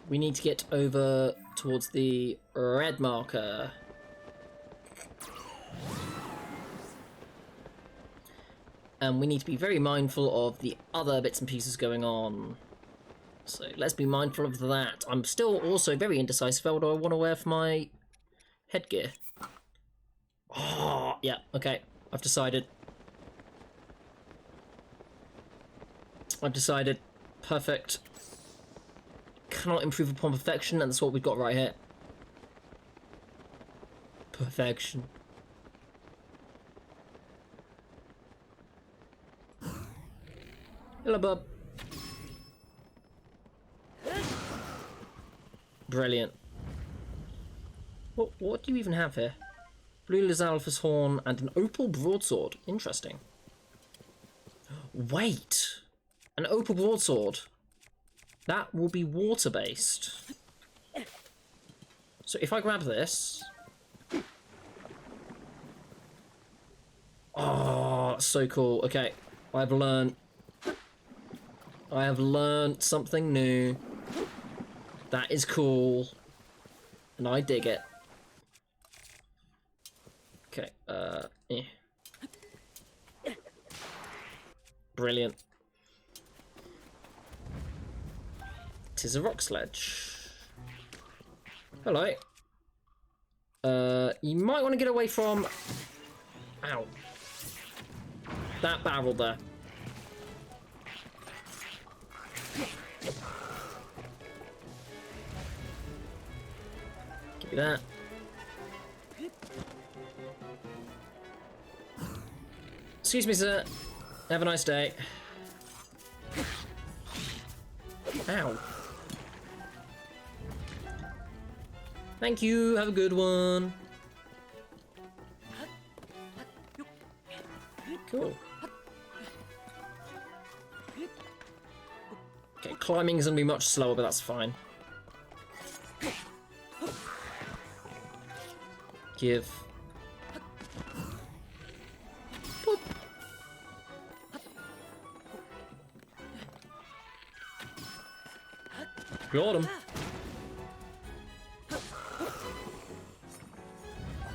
We need to get over towards the red marker. And we need to be very mindful of the other bits and pieces going on. So let's be mindful of that. I'm still also very indecisive about what I want to wear for my headgear. Oh, yeah, okay. I've decided. Perfect. Cannot improve upon perfection, and that's what we've got right here. Perfection. Hello, bub. Brilliant. What do you even have here? Blue Lizalfus horn and an opal broadsword. Interesting. Wait! An opal broadsword. That will be water-based. So if I grab this... Oh, that's so cool. Okay, I have learned something new. That is cool. And I dig it. Okay, Brilliant. Tis a rock sledge. Hello. You might want to get away from... Ow. That barrel there. Give me that. Excuse me, sir. Have a nice day. Ow. Thank you. Have a good one. Cool. Okay, climbing is going to be much slower, but that's fine. Give. Boop. Got him.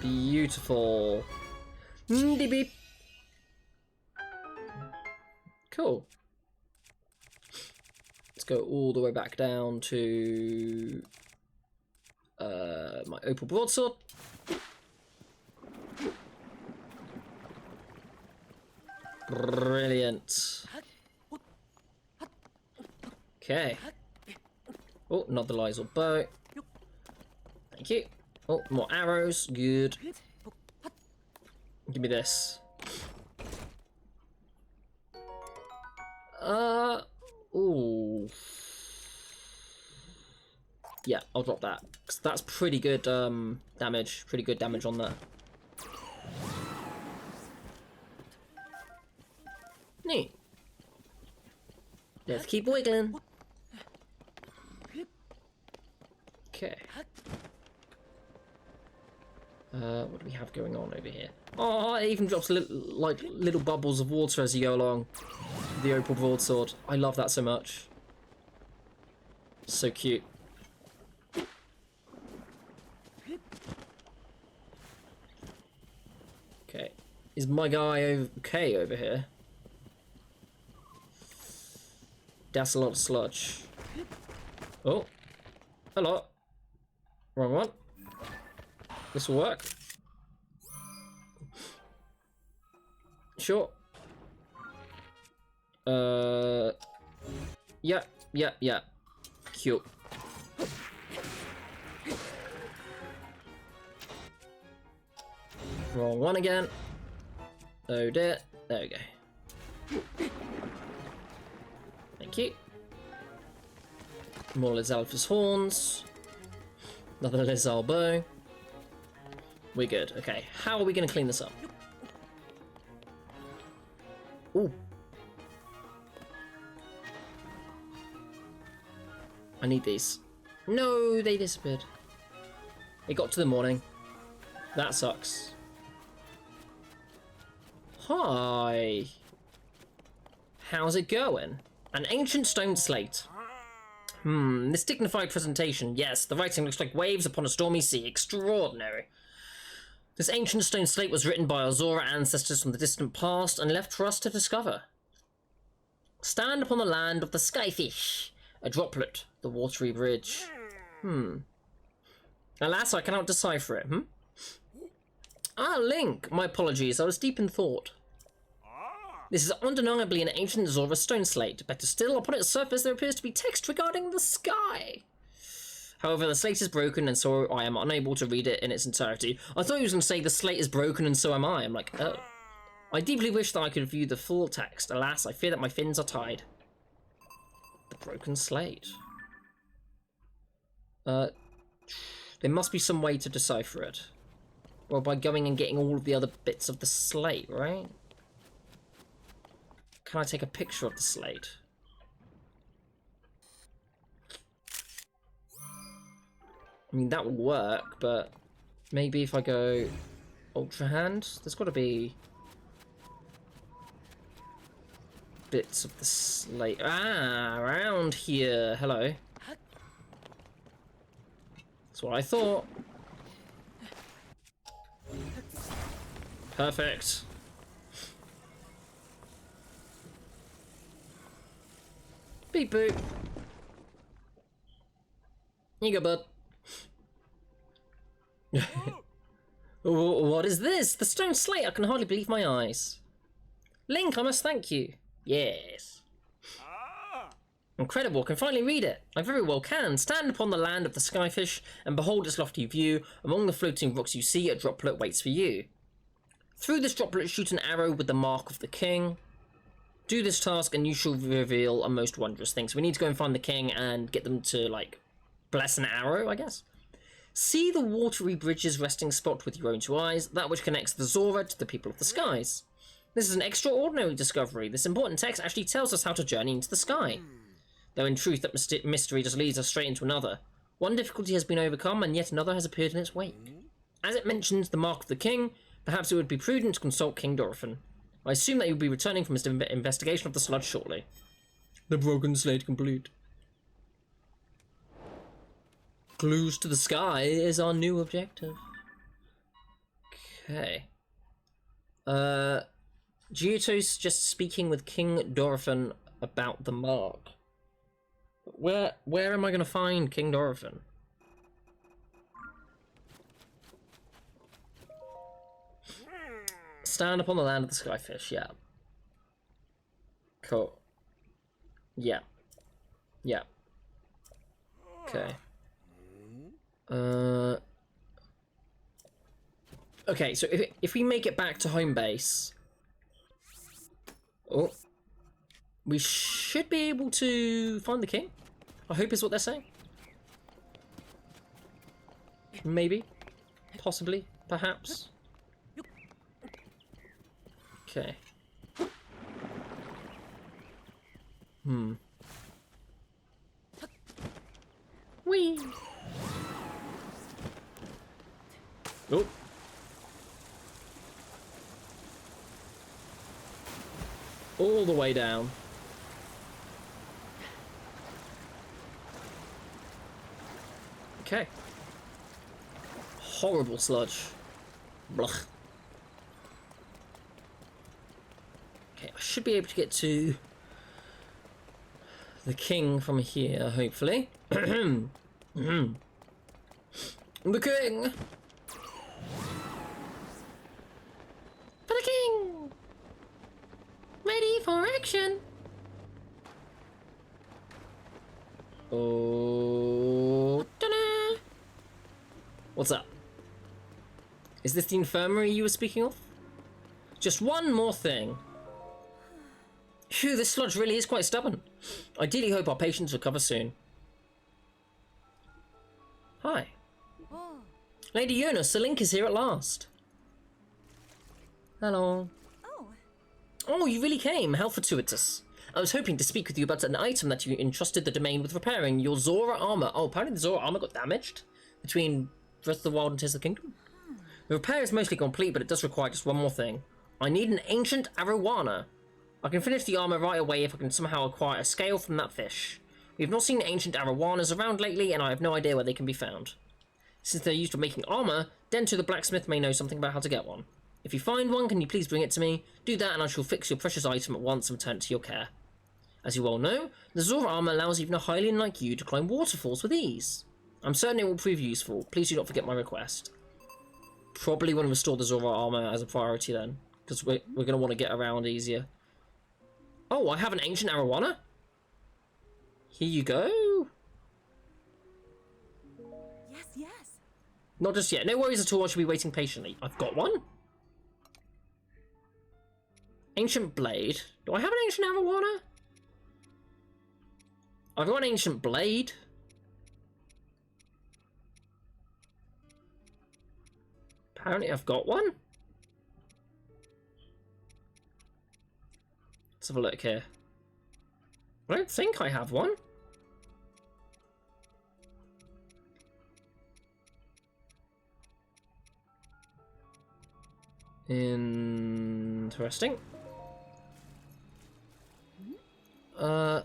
Beautiful. Beep. Cool. Let's go all the way back down to my opal broadsword. Brilliant. Okay. Oh, another Lysol bow. Thank you. Oh, more arrows. Good. Give me this. Ooh. Yeah, I'll drop that. 'Cause that's pretty good damage. Pretty good damage on that. Neat. Let's keep wiggling. Okay. What do we have going on over here? Oh, it even drops like little bubbles of water as you go along. The opal broadsword. I love that so much. So cute. Okay. Is my guy okay over here? That's a lot of sludge. Oh. Hello. Wrong one. This will work. Sure. Yeah. Cute. Wrong one again. Oh dear. There we go. Thank you. More Lizalfus horns. Another Lizal bow. We're good. Okay, how are we going to clean this up? Ooh. I need these. No, they disappeared. It got to the morning. That sucks. Hi. How's it going? An ancient stone slate. This dignified presentation. Yes, the writing looks like waves upon a stormy sea. Extraordinary. This ancient stone slate was written by our Zora ancestors from the distant past and left for us to discover. Stand upon the land of the skyfish. A droplet. The watery bridge. Alas, I cannot decipher it, Ah, Link! My apologies, I was deep in thought. This is undeniably an ancient Zora stone slate. Better still, upon its surface there appears to be text regarding the sky. However, the slate is broken and so I am unable to read it in its entirety. I thought he was going to say the slate is broken and so am I. I'm like, oh. I deeply wish that I could view the full text. Alas, I fear that my fins are tied. The broken slate. There must be some way to decipher it. Well, by going and getting all of the other bits of the slate, right? Can I take a picture of the slate? I mean, that will work, but maybe if I go Ultra Hand, there's got to be bits of the slate. Ah, around here. Hello. That's what I thought. Perfect. Beep boop. Here you go, bud. What is this? The stone slate. I can hardly believe my eyes. Link, I must thank you. Yes. Incredible, I can finally read it. I very well can. Stand upon the land of the skyfish and behold its lofty view. Among the floating rocks you see, a droplet waits for you. Through this droplet shoot an arrow with the mark of the king. Do this task and you shall reveal a most wondrous thing. So we need to go and find the king and get them to, like, bless an arrow, I guess. See the watery bridge's resting spot with your own two eyes, that which connects the Zora to the people of the skies. This is an extraordinary discovery. This important text actually tells us how to journey into the sky. Though in truth that mystery just leads us straight into another. One difficulty has been overcome and yet another has appeared in its wake. As it mentions the mark of the king, perhaps it would be prudent to consult King Dorothan. I assume that he will be returning from his investigation of the sludge shortly. The broken slate complete. Clues to the sky is our new objective. Okay. Giotto suggests speaking with King Dorothan about the mark. Where am I going to find King Dorothan? Stand upon the land of the skyfish, yeah. Cool. Yeah. Yeah. Okay. Okay, so if we make it back to home base... Oh. We should be able to find the king. I hope is what they're saying. Maybe. Possibly. Perhaps. Okay. Whee! Oh. All the way down. Okay. Horrible sludge. Blech. Okay, I should be able to get to the king from here, hopefully. The king! For the king! Ready for action! Oh, ta-da! What's up? Is this the infirmary you were speaking of? Just one more thing. Phew, this sludge really is quite stubborn. I ideally hope our patients recover soon. Hi. Oh. Lady Eunice, the Link is here at last. Hello. Oh, you really came. How fortuitous. I was hoping to speak with you about an item that you entrusted the domain with repairing, your Zora armor. Oh, apparently the Zora armor got damaged between Breath of the Wild and Tears of the Kingdom. The repair is mostly complete, but it does require just one more thing. I need an ancient arowana. I can finish the armor right away if I can somehow acquire a scale from that fish. We've not seen ancient arowanas around lately, and I have no idea where they can be found. Since they're used for making armor, Dento the blacksmith may know something about how to get one. If you find one, can you please bring it to me? Do that and I shall fix your precious item at once and return it to your care. As you well know, the Zora armor allows even a Hylian like you to climb waterfalls with ease. I'm certain it will prove useful. Please do not forget my request. Probably want to restore the Zora armor as a priority then, because we're going to want to get around easier. Oh, I have an ancient arowana? Here you go. Yes, yes. Not just yet. No worries at all. I should be waiting patiently. I've got one. Ancient blade. Do I have an ancient arowana? I've got an ancient blade. Apparently I've got one. Let's have a look here. I don't think I have one. Interesting. Whoa.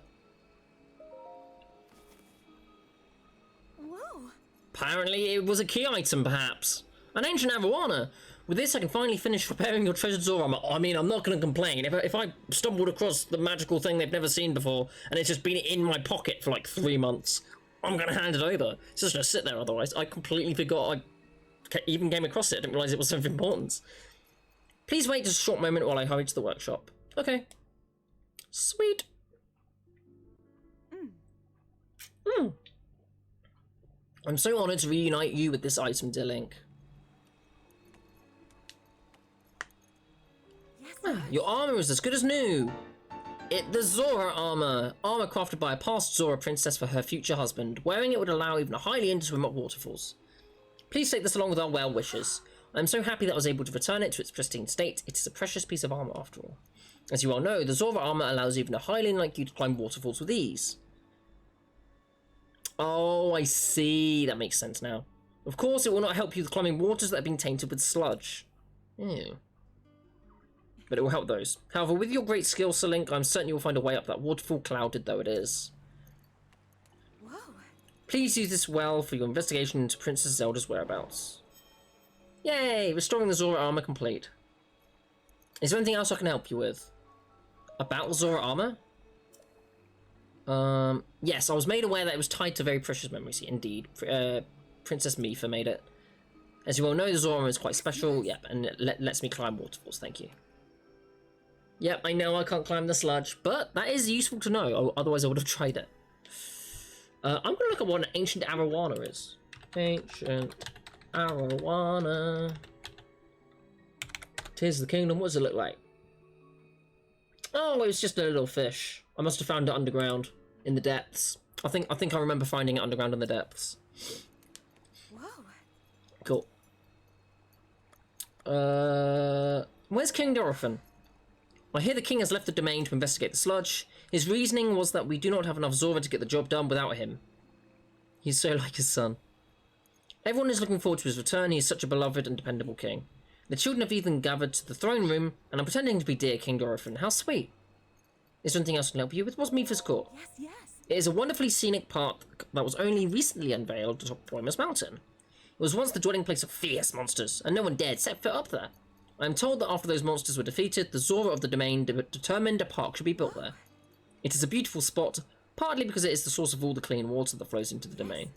Apparently it was a key item, perhaps. An ancient arowana. With this, I can finally finish repairing your treasured Zora armor. I mean, I'm not going to complain. If I stumbled across the magical thing they've never seen before, and it's just been in my pocket for like 3 months, I'm going to hand it over. It's just going to sit there otherwise. I completely forgot I even came across it. I didn't realise it was something important. Please wait just a short moment while I hurry to the workshop. Okay. Sweet. I'm so honoured to reunite you with this item, dear Link. Your armor is as good as new. The Zora armor. Armor crafted by a past Zora princess for her future husband. Wearing it would allow even a Hylian to swim up waterfalls. Please take this along with our well wishes. I'm so happy that I was able to return it to its pristine state. It is a precious piece of armor after all. As you well know, the Zora armor allows even a Hylian like you to climb waterfalls with ease. Oh, I see. That makes sense now. Of course, it will not help you with climbing waters that have been tainted with sludge. Ew. But it will help those. However, with your great skill, Sir Link, I'm certain you will find a way up that waterfall, clouded though it is. Whoa. Please use this well for your investigation into Princess Zelda's whereabouts. Yay! Restoring the Zora armor complete. Is there anything else I can help you with? About the Zora armor? Yes, I was made aware that it was tied to very precious memories. Indeed. Princess Mifa made it. As you all know, the Zora armor is quite special. Yep, and it lets me climb waterfalls. Thank you. Yep, I know I can't climb the sludge, but that is useful to know. Otherwise, I would have tried it. I'm going to look at what an ancient arowana is. Ancient arowana. Tears of the Kingdom. What does it look like? Oh, it was just a little fish. I must have found it underground in the depths. I think I remember finding it underground in the depths. Whoa. Cool. Where's King Dorothan? I hear the king has left the domain to investigate the sludge. His reasoning was that we do not have enough Zora to get the job done without him. He's so like his son. Everyone is looking forward to his return. He is such a beloved and dependable king. The children have even gathered to the throne room, and I'm pretending to be dear King Dorothan. How sweet. Is there anything else I can help you with? What's Mifa's court? Yes, yes. It is a wonderfully scenic park that was only recently unveiled atop Primus Mountain. It was once the dwelling place of fierce monsters, and no one dared set foot up there. I am told that after those monsters were defeated, the Zora of the domain determined a park should be built there. It is a beautiful spot, partly because it is the source of all the clean water that flows into the domain.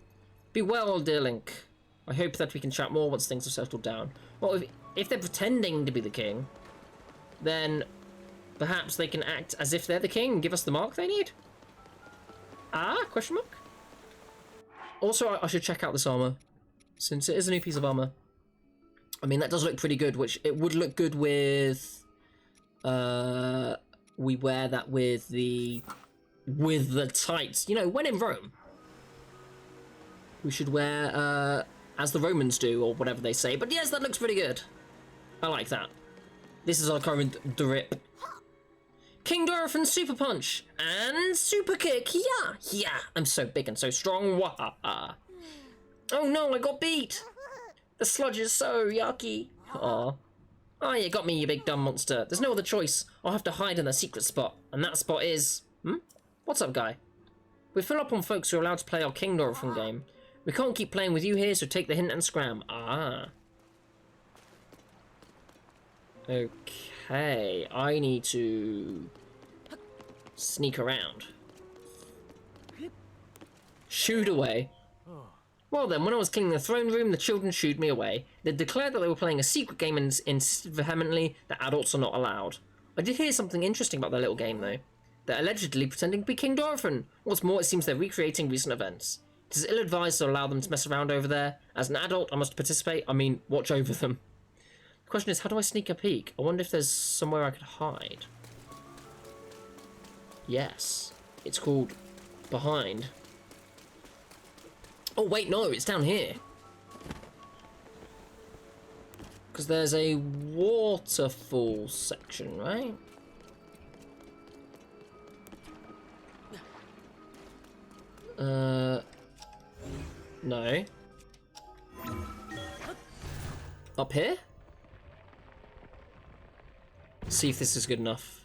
Be well, dear Link. I hope that we can chat more once things have settled down. Well, if they're pretending to be the king, then perhaps they can act as if they're the king and give us the mark they need? Ah? Question mark? Also, I should check out this armor, since it is a new piece of armor. I mean, that does look pretty good, which it would look good with... we wear that with the tights. You know, when in Rome. We should wear, as the Romans do, or whatever they say. But yes, that looks pretty good. I like that. This is our current drip. King Dorothan's Super Punch and Super Kick. Yeah, yeah. I'm so big and so strong. Wahaha. Oh no, I got beat. The sludge is so yucky. Aw. Oh, you got me, you big dumb monster. There's no other choice. I'll have to hide in a secret spot. And that spot is... What's up, guy? We're full up on folks who are allowed to play our King Dorothy game. We can't keep playing with you here, so take the hint and scram. Ah. Okay, I need to sneak around. Shooed away. Well then, when I was cleaning the throne room, the children shooed me away. They declared that they were playing a secret game and insisted vehemently that adults are not allowed. I did hear something interesting about their little game though. They're allegedly pretending to be King Dorothy. What's more, it seems they're recreating recent events. It is ill-advised to allow them to mess around over there. As an adult, I must participate, watch over them. The question is, how do I sneak a peek? I wonder if there's somewhere I could hide. Yes. It's called behind. Oh, wait, no, it's down here. Because there's a waterfall section, right? No. Up here? See if this is good enough.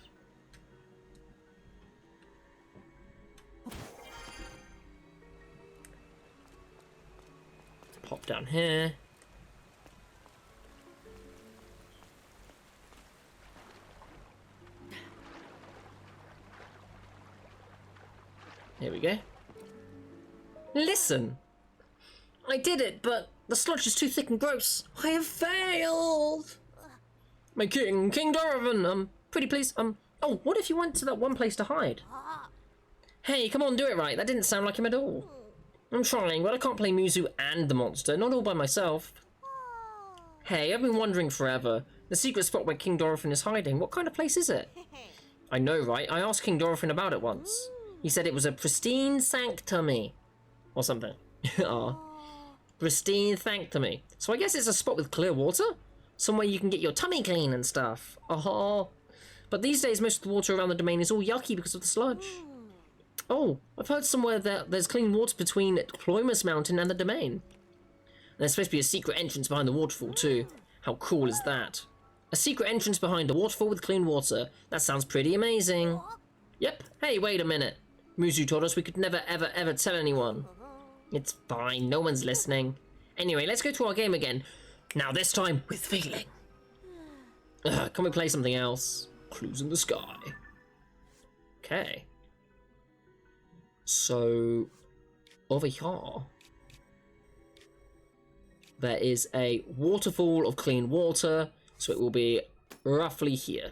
Pop down here. Here we go. Listen! I did it, but the sludge is too thick and gross. I have failed! My King Dorothy, pretty please, oh, what if you went to that one place to hide? Hey, come on, do it right. That didn't sound like him at all. I'm trying, but I can't play Muzu and the monster, not all by myself. Hey, I've been wondering forever. The secret spot where King Dorothy is hiding, what kind of place is it? I know, right? I asked King Dorothy about it once. He said it was a pristine sanctuary. Or something. Ah. Pristine sanctuary. So I guess it's a spot with clear water? Somewhere you can get your tummy clean and stuff. Oh. But these days most of the water around the domain is all yucky because of the sludge. Oh, I've heard somewhere that there's clean water between Ploymus Mountain and the domain. And there's supposed to be a secret entrance behind the waterfall too. How cool is that? A secret entrance behind a waterfall with clean water. That sounds pretty amazing. Yep. Hey, wait a minute. Muzu told us we could never ever tell anyone. It's fine, no one's listening. Anyway, let's go to our game again. Now this time, with feeling. Can we play something else? Clues in the sky. Okay. So, over here, there is a waterfall of clean water, so it will be roughly here.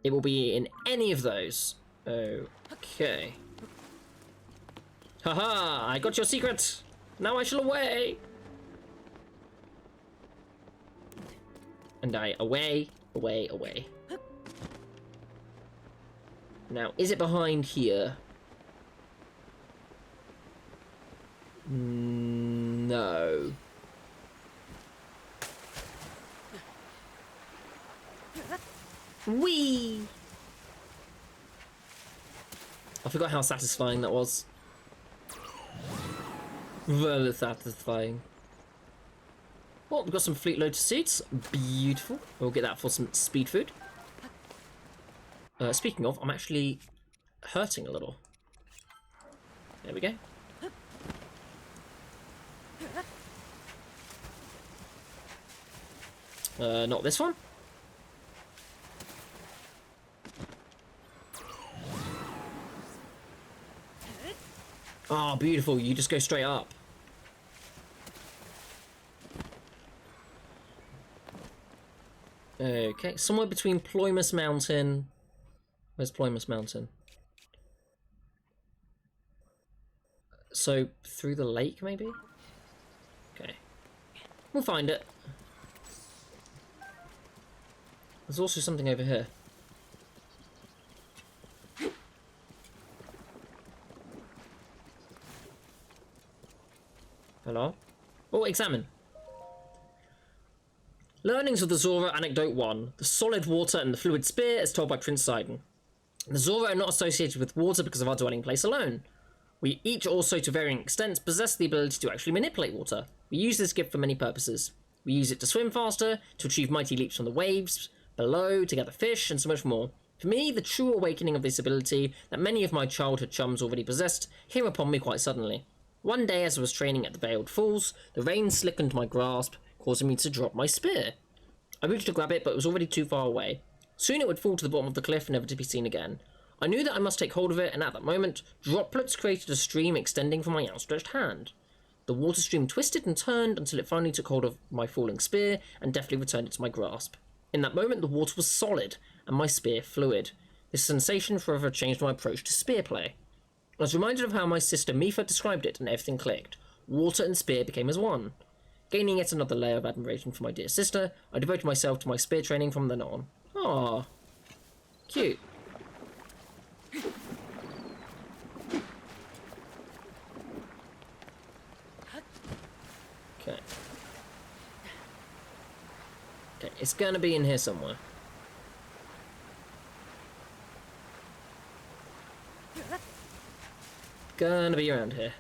It will be in any of those. Okay. Haha, I got your secret. Now I shall away. And I away. Now, is it behind here? No. Whee! I forgot how satisfying that was. Very satisfying. Well, we've got some fleet load seats. Beautiful. We'll get that for some speed food. Speaking of, I'm actually hurting a little. There we go. Not this one. Oh, beautiful. You just go straight up. Okay, somewhere between Ploymus Mountain. Where's Ploymus Mountain? So, through the lake, maybe? Okay. We'll find it. There's also something over here. Hello? Oh, examine. Learnings of the Zora Anecdote 1. The solid water and the fluid spear as told by Prince Sidon. The Zora are not associated with water because of our dwelling place alone. We each also, to varying extents, possess the ability to actually manipulate water. We use this gift for many purposes. We use it to swim faster, to achieve mighty leaps from the waves below, to gather fish, and so much more. For me, the true awakening of this ability that many of my childhood chums already possessed came upon me quite suddenly. One day as I was training at the Veiled Falls, the reins slackened my grasp, causing me to drop my spear. I reached to grab it, but it was already too far away. Soon it would fall to the bottom of the cliff, never to be seen again. I knew that I must take hold of it, and at that moment, droplets created a stream extending from my outstretched hand. The water stream twisted and turned until it finally took hold of my falling spear and deftly returned it to my grasp. In that moment, the water was solid, and my spear fluid. This sensation forever changed my approach to spear play. I was reminded of how my sister Mifa described it, and everything clicked. Water and spear became as one. Gaining yet another layer of admiration for my dear sister, I devoted myself to my spear training from then on. Ah, cute. Okay. Okay, it's gonna be in here somewhere. Gonna be around here.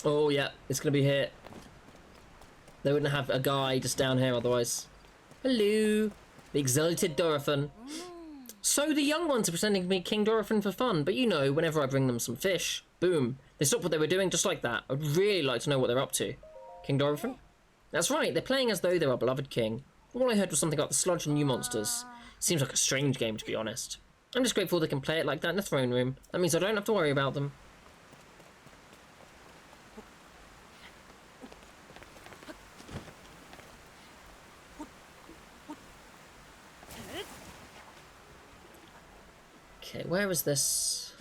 Oh yeah, it's gonna be here. They wouldn't have a guy just down here otherwise. Hello, the exalted Dorothan. So the young ones are pretending to be King Dorothan for fun, but you know, whenever I bring them some fish, boom, they stop what they were doing just like that. I'd really like to know what they're up to. King Dorothan? That's right, they're playing as though they're our beloved king. All I heard was something about the sludge and new monsters. Seems like a strange game, to be honest. I'm just grateful they can play it like that in the throne room. That means I don't have to worry about them. Okay, where is this?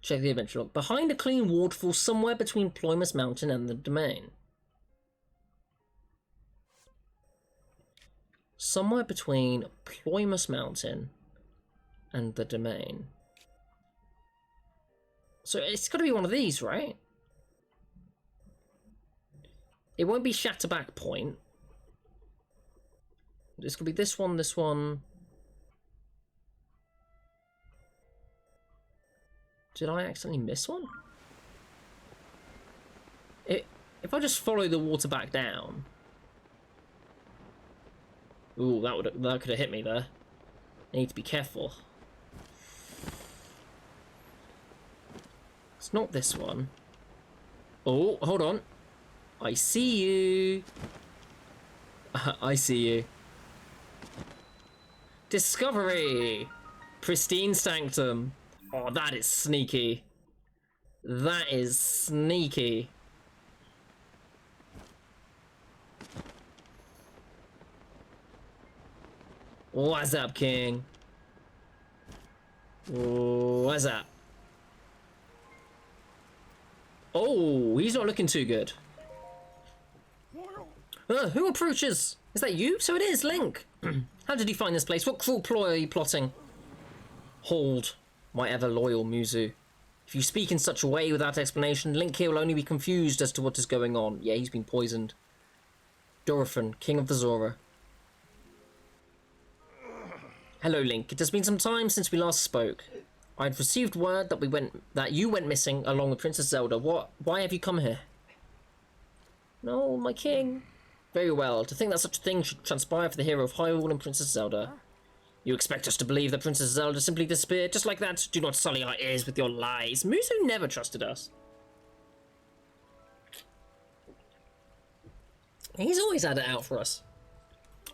Check the adventure log. Behind a clean waterfall somewhere between Ploymus Mountain and the domain. Somewhere between Ploymus Mountain and the domain. So it's got to be one of these, right? It won't be Shatterback Point. This could be this one, this one. Did I accidentally miss one? If I just follow the water back down. Ooh, that could have hit me there. I need to be careful. It's not this one. Oh, hold on. I see you. I see you. Discovery! Pristine Sanctum. Oh, that is sneaky. That is sneaky. What's up, King? What's up? Oh, he's not looking too good. Who approaches? Is that you? So it is, Link. How did you find this place? What cruel ploy are you plotting? Hold, my ever-loyal Muzu. If you speak in such a way without explanation, Link here will only be confused as to what is going on. Yeah, he's been poisoned. Dorothan, King of the Zora. Hello, Link. It has been some time since we last spoke. I'd received word that you went missing along with Princess Zelda. Why have you come here? No, my king. Very well. To think that such a thing should transpire for the hero of Hyrule and Princess Zelda. You expect us to believe that Princess Zelda simply disappeared just like that? Do not sully our ears with your lies. Muzu never trusted us. He's always had it out for us.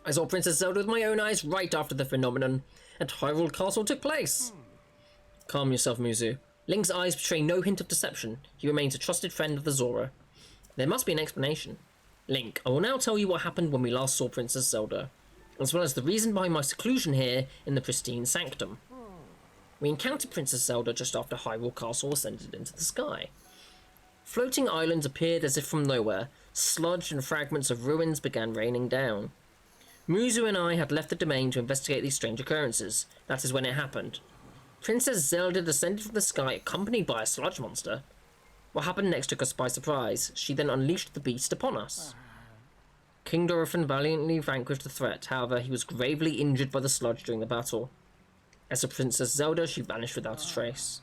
I saw Princess Zelda with my own eyes right after the phenomenon at Hyrule Castle took place. Calm yourself, Muzu. Link's eyes betray no hint of deception. He remains a trusted friend of the Zora. There must be an explanation. Link, I will now tell you what happened when we last saw Princess Zelda, as well as the reason behind my seclusion here in the pristine sanctum. We encountered Princess Zelda just after Hyrule Castle ascended into the sky. Floating islands appeared as if from nowhere. Sludge and fragments of ruins began raining down. Muzu and I had left the domain to investigate these strange occurrences. That is when it happened. Princess Zelda descended from the sky accompanied by a sludge monster. What happened next took us by surprise. She then unleashed the beast upon us. King Dorothan valiantly vanquished the threat. However, he was gravely injured by the sludge during the battle. As for Princess Zelda, she vanished without a trace.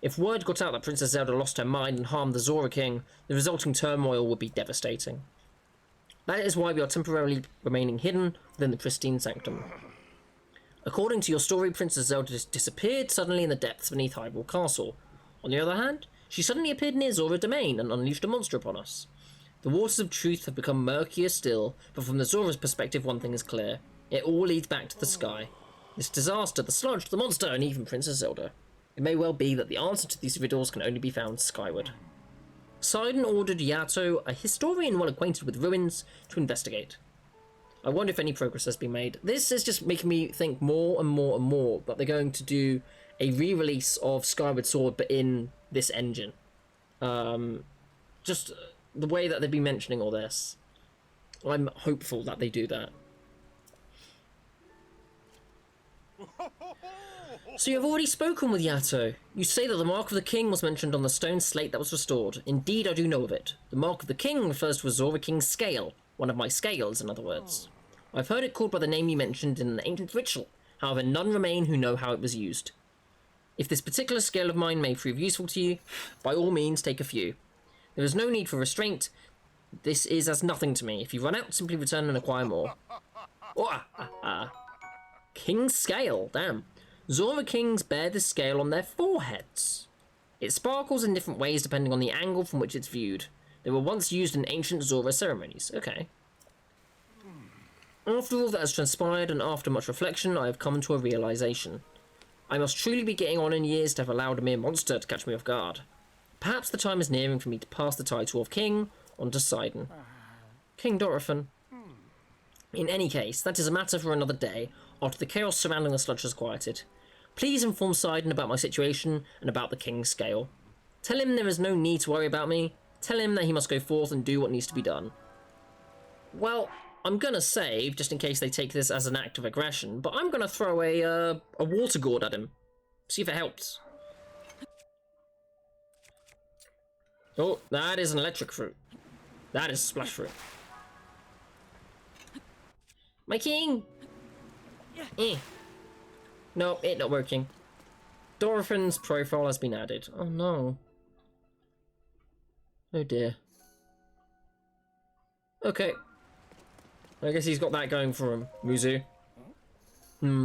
If word got out that Princess Zelda lost her mind and harmed the Zora King, the resulting turmoil would be devastating. That is why we are temporarily remaining hidden within the pristine sanctum. According to your story, Princess Zelda disappeared suddenly in the depths beneath Hyrule Castle. On the other hand, she suddenly appeared near Zora Domain and unleashed a monster upon us. The waters of truth have become murkier still, but from the Zora's perspective, one thing is clear. It all leads back to the sky. This disaster, the sludge, the monster, and even Princess Zelda. It may well be that the answer to these riddles can only be found skyward. Sidon ordered Yato, a historian well acquainted with ruins, to investigate. I wonder if any progress has been made. This is just making me think more and more and more that they're going to do a re-release of Skyward Sword, but in this engine. Just the way that they've been mentioning all this. I'm hopeful that they do that. So you have already spoken with Yato. You say that the Mark of the King was mentioned on the stone slate that was restored. Indeed, I do know of it. The Mark of the King refers to a Zora King's scale. One of my scales, in other words. I've heard it called by the name you mentioned in an ancient ritual. However, none remain who know how it was used. If this particular scale of mine may prove useful to you, by all means take a few. There is no need for restraint. This is as nothing to me. If you run out, simply return and acquire more. King's scale, damn. Zora Kings bear this scale on their foreheads. It sparkles in different ways depending on the angle from which it's viewed. They were once used in ancient Zora ceremonies. Okay. After all that has transpired and after much reflection, I have come to a realization. I must truly be getting on in years to have allowed a mere monster to catch me off guard. Perhaps the time is nearing for me to pass the title of King on to Sidon. King Dorothan. In any case, that is a matter for another day, after the chaos surrounding the sludge has quieted. Please inform Sidon about my situation and about the King's scale. Tell him there is no need to worry about me. Tell him that he must go forth and do what needs to be done. Well, I'm gonna save, just in case they take this as an act of aggression, but I'm gonna throw a water gourd at him. See if it helps. Oh, that is an electric fruit. That is splash fruit. My king! Eh. No, it not working. Dorothan's profile has been added. Oh no. Oh dear. Okay. I guess he's got that going for him, Muzu.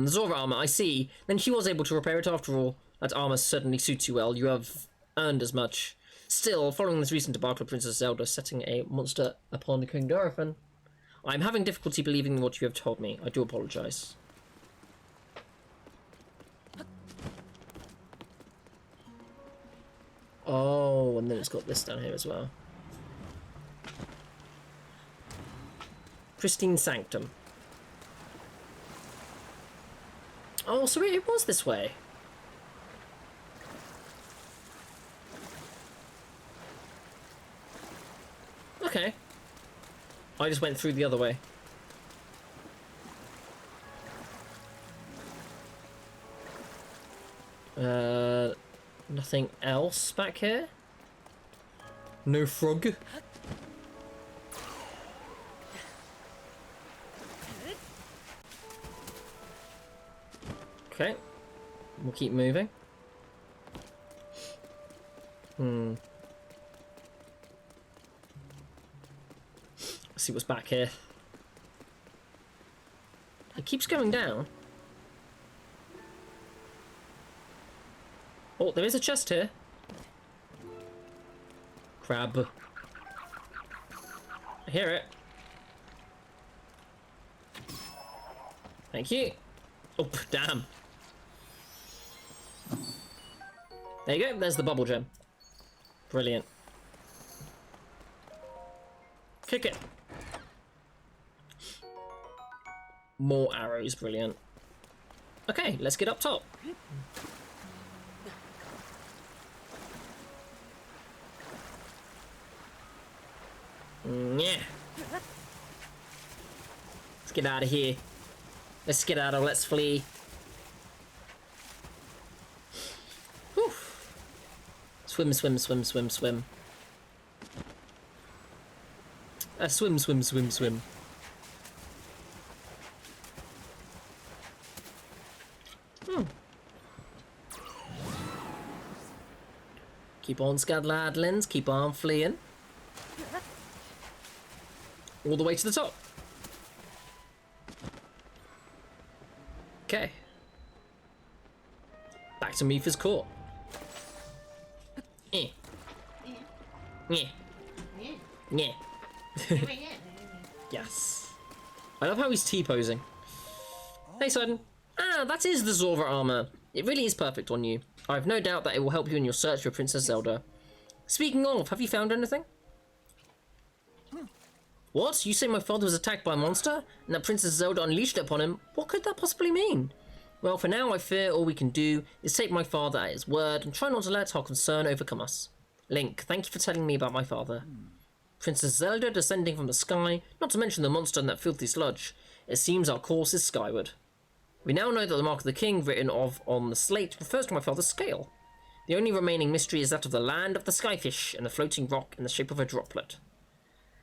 Zora armor, I see. Then she was able to repair it after all. That armor certainly suits you well. You have earned as much. Still, following this recent debacle of Princess Zelda setting a monster upon King Dorothan, I'm having difficulty believing what you have told me. I do apologize. Oh, and then it's got this down here as well. Pristine Sanctum. Oh, so it was this way. Okay. I just went through the other way. Nothing else back here? No frog? Okay. We'll keep moving. Let's see what's back here. It keeps going down. Oh, there is a chest here. Crab. I hear it. Thank you. Oh, damn. There you go, there's the bubble gem. Brilliant. Kick it. More arrows, brilliant. Okay, let's get up top. Yeah. Let's get out of here. Let's get out of, let's flee. Whew. Swim, swim, swim, swim, swim. Swim, swim, swim, swim. Keep on skedaddling, keep on fleeing. All the way to the top. Okay. Back to Mifa's court. Eh. Yeah. Yeah. Yes. I love how he's T-posing. Hey, Sidon. Ah, that is the Zora armor. It really is perfect on you. I have no doubt that it will help you in your search for Princess Zelda. Speaking of, have you found anything? What? You say my father was attacked by a monster, and that Princess Zelda unleashed it upon him? What could that possibly mean? Well, for now, I fear all we can do is take my father at his word and try not to let our concern overcome us. Link, thank you for telling me about my father. Princess Zelda descending from the sky, not to mention the monster and that filthy sludge. It seems our course is skyward. We now know that the mark of the king written on the slate refers to my father's scale. The only remaining mystery is that of the land of the skyfish and the floating rock in the shape of a droplet.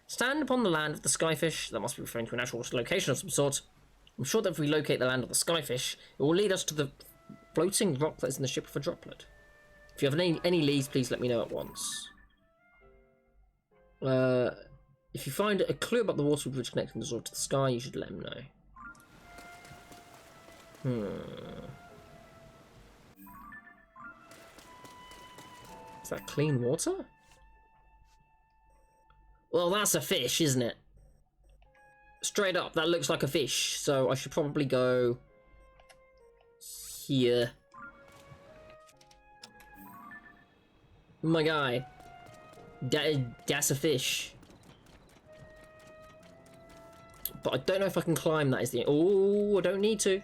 Stand upon the land of the skyfish. That must be referring to a natural location of some sort. I'm sure that if we locate the land of the skyfish, it will lead us to the floating rock that is in the shape of a droplet. If you have any leads, please let me know at once. If you find a clue about the water bridge connecting the Zora to the sky, you should let him know. Is that clean water? Well, that's a fish, isn't it? Straight up, that looks like a fish. So I should probably go here. My guy. That's a fish. But I don't know if I can climb that. Is the oh, I don't need to.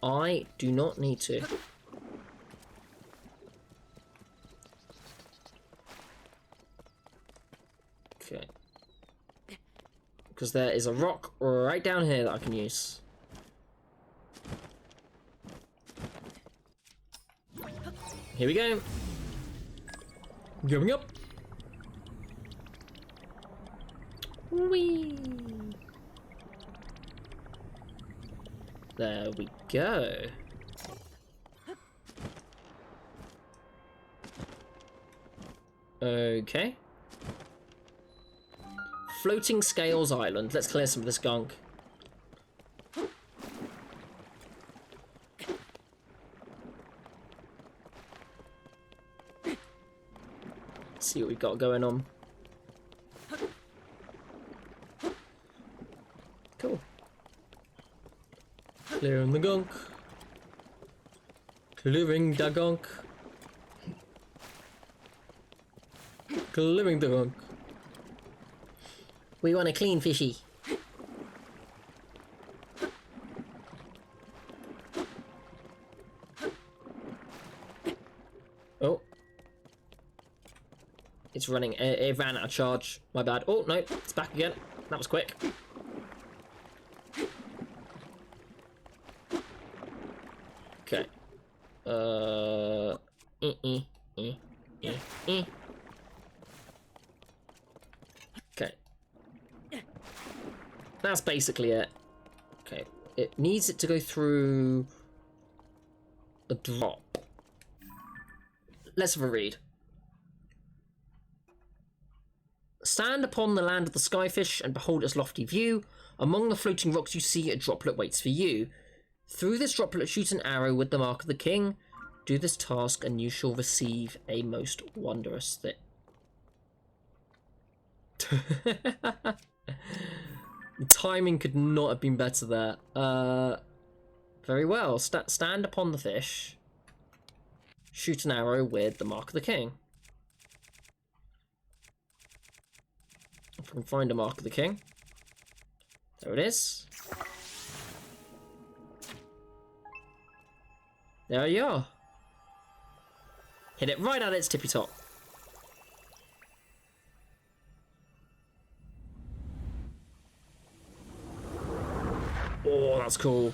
I do not need to. Okay. Because there is a rock right down here that I can use. Here we go. Going up. Whee! There we go. Okay. Floating Scales Island. Let's clear some of this gunk. See what we've got going on. Cool. Clearing the gunk. Clearing the gunk. Clearing the gunk. We want a clean fishy. Oh. It's running. It ran out of charge. My bad. Oh, no. It's back again. That was quick. Okay. Okay. That's basically it. Okay. It needs it to go through a drop. Let's have a read. Stand upon the land of the skyfish and behold its lofty view. Among the floating rocks you see a droplet waits for you. Through this droplet shoot an arrow with the mark of the king. Do this task and you shall receive a most wondrous thing. The timing could not have been better there. Very well. Stand upon the fish. Shoot an arrow with the mark of the king. If I can find a mark of the king. There it is. There you are. Hit it right at its tippy top. Oh, that's cool.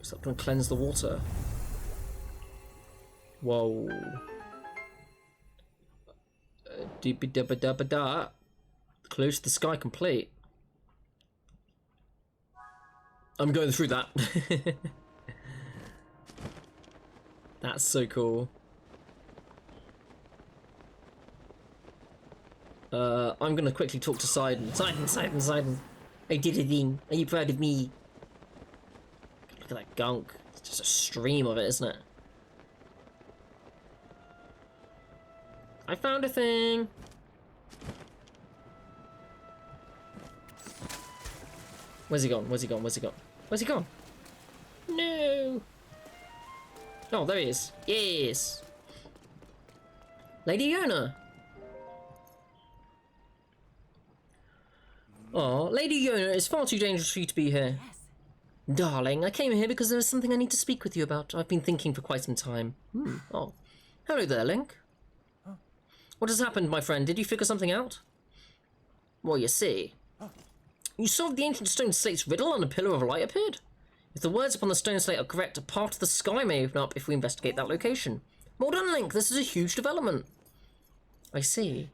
Is that going to cleanse the water? Whoa. Doopy dubba dubba da. Close to the sky complete. I'm going through that. That's so cool. I'm gonna quickly talk to Sidon. Sidon. I did a thing. Are you proud of me? Look at that gunk. It's just a stream of it, isn't it? I found a thing. Where's he gone? Where's he gone? Where's he gone? Where's he gone? No. Oh, there he is. Yes. Lady Yona. Oh, Lady Yona, it's far too dangerous for you to be here. Yes. Darling, I came here because there is something I need to speak with you about. I've been thinking for quite some time. Oh. Hello there, Link. What has happened, my friend? Did you figure something out? Well, you see. You solved the ancient stone slate's riddle and a pillar of light appeared. If the words upon the stone slate are correct, a part of the sky may open up if we investigate that location. Well done, Link. This is a huge development. I see.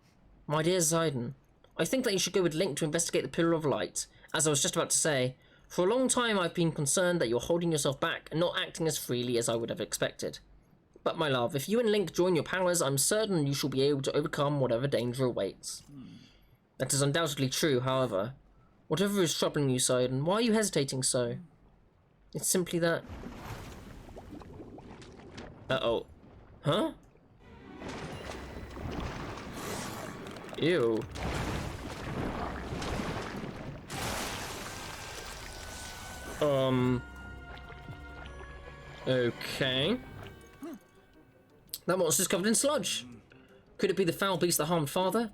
My dear Zidon, I think that you should go with Link to investigate the pillar of light. As I was just about to say, for a long time I've been concerned that you're holding yourself back and not acting as freely as I would have expected. But my love, if you and Link join your powers, I'm certain you shall be able to overcome whatever danger awaits. That is undoubtedly true, however. Whatever is troubling you, Sidon, why are you hesitating so? It's simply that... Uh-oh. Huh? Ew. Okay. That monster's covered in sludge. Could it be the foul beast that harmed Father?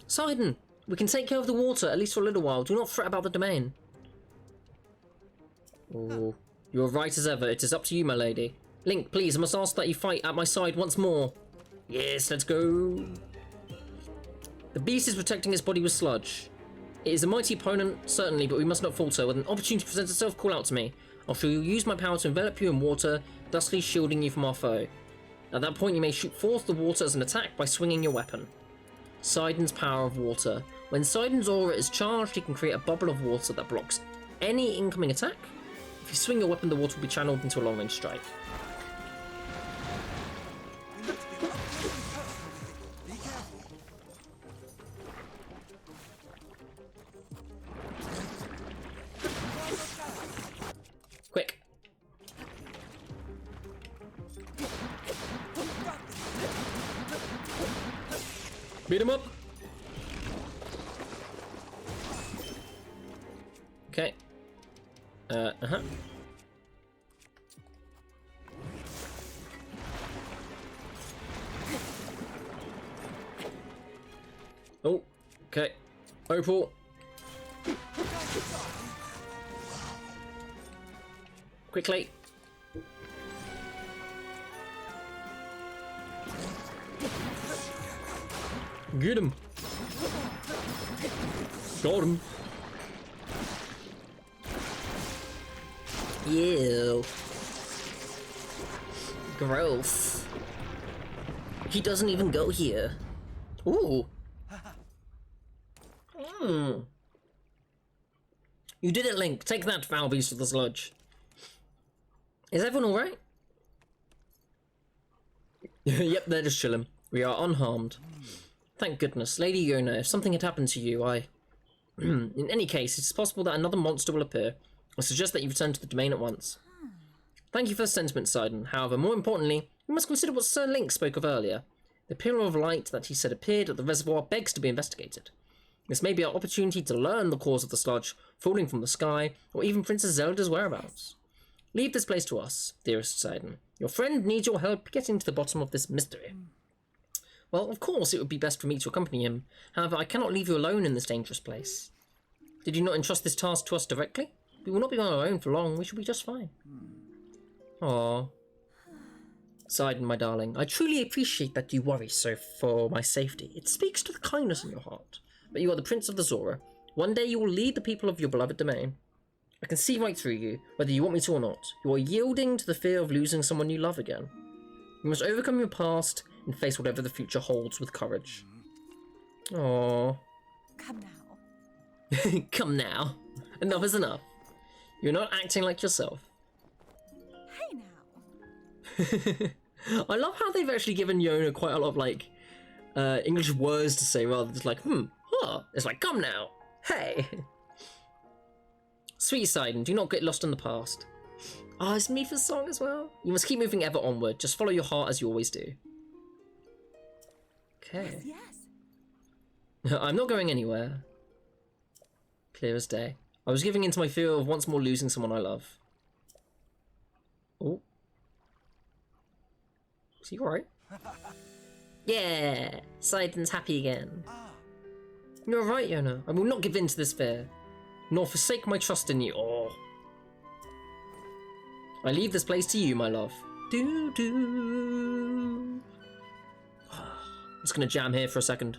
Sidon, we can take care of the water, at least for a little while. Do not fret about the domain. Oh, you're right as ever. It is up to you, my lady. Link, please, I must ask that you fight at my side once more. Yes, let's go. The beast is protecting its body with sludge. It is a mighty opponent, certainly, but we must not falter. When an opportunity presents itself, call out to me. I shall use my power to envelop you in water, thusly shielding you from our foe. At that point, you may shoot forth the water as an attack by swinging your weapon. Sidon's power of water. When Sidon's aura is charged, he can create a bubble of water that blocks any incoming attack. If you swing your weapon, the water will be channeled into a long-range strike. Quick. Beat him up. Okay. Oh, okay. Opal. Quickly. Get him. Got him. Ew. Gross. He doesn't even go here. Ooh. You did it, Link. Take that, foul beast of the sludge. Is everyone alright? Yep, they're just chilling. We are unharmed. Thank goodness. Lady Yona, if something had happened to you, in any case, it's possible that another monster will appear. I suggest that you return to the domain at once. Thank you for the sentiment, Sidon. However, more importantly, we must consider what Sir Link spoke of earlier. The pillar of light that he said appeared at the reservoir begs to be investigated. This may be our opportunity to learn the cause of the sludge falling from the sky, or even Princess Zelda's whereabouts. Leave this place to us, dearest Sidon. Your friend needs your help getting to the bottom of this mystery. Well, of course it would be best for me to accompany him. However, I cannot leave you alone in this dangerous place. Did you not entrust this task to us directly? We will not be on our own for long. We shall be just fine. Aww. Sidon, my darling, I truly appreciate that you worry so for my safety. It speaks to the kindness in your heart. But you are the Prince of the Zora. One day you will lead the people of your beloved domain. I can see right through you, whether you want me to or not. You are yielding to the fear of losing someone you love again. You must overcome your past and face whatever the future holds with courage. Aww. Come now. Come now. Enough is enough. You're not acting like yourself. Hey now. I love how they've actually given Yona quite a lot of like English words to say rather than just like huh. It's like, come now, hey. Sweet Sidon, do not get lost in the past. Ah, it's Mifa's song as well. You must keep moving ever onward. Just follow your heart as you always do. Okay. Yes. I'm not going anywhere. Clear as day. I was giving in to my fear of once more losing someone I love. Oh. Is he alright? Yeah! Sidon's happy again. You're right, Yona. I will not give in to this fear, nor forsake my trust in you. Oh. I leave this place to you, my love. Do-do. I'm just gonna jam here for a second.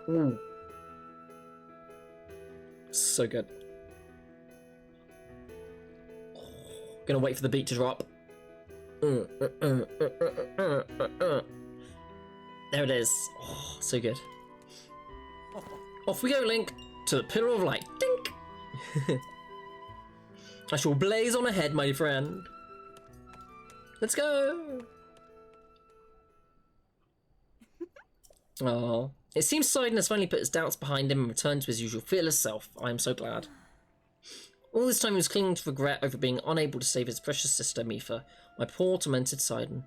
Ooh. So good. Gonna wait for the beat to drop. There it is. Oh, so good. Off we go, Link, to the Pillar of Light. Dink! I shall blaze on ahead, my friend. Let's go! Oh, it seems Sidon has finally put his doubts behind him and returned to his usual fearless self. I am so glad. All this time he was clinging to regret over being unable to save his precious sister, Mifa, my poor tormented Sidon.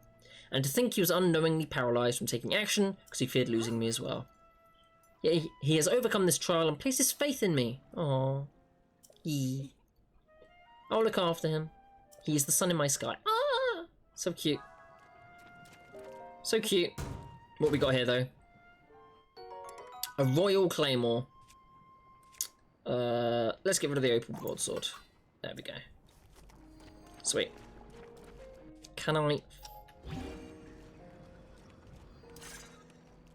And to think he was unknowingly paralysed from taking action because he feared losing me as well. Yet he has overcome this trial and placed his faith in me. Aww. Yee. I'll look after him. He is the sun in my sky. Ah! So cute. So cute. What we got here, though? A Royal Claymore. Let's get rid of the open broadsword. There we go. Sweet. Can I...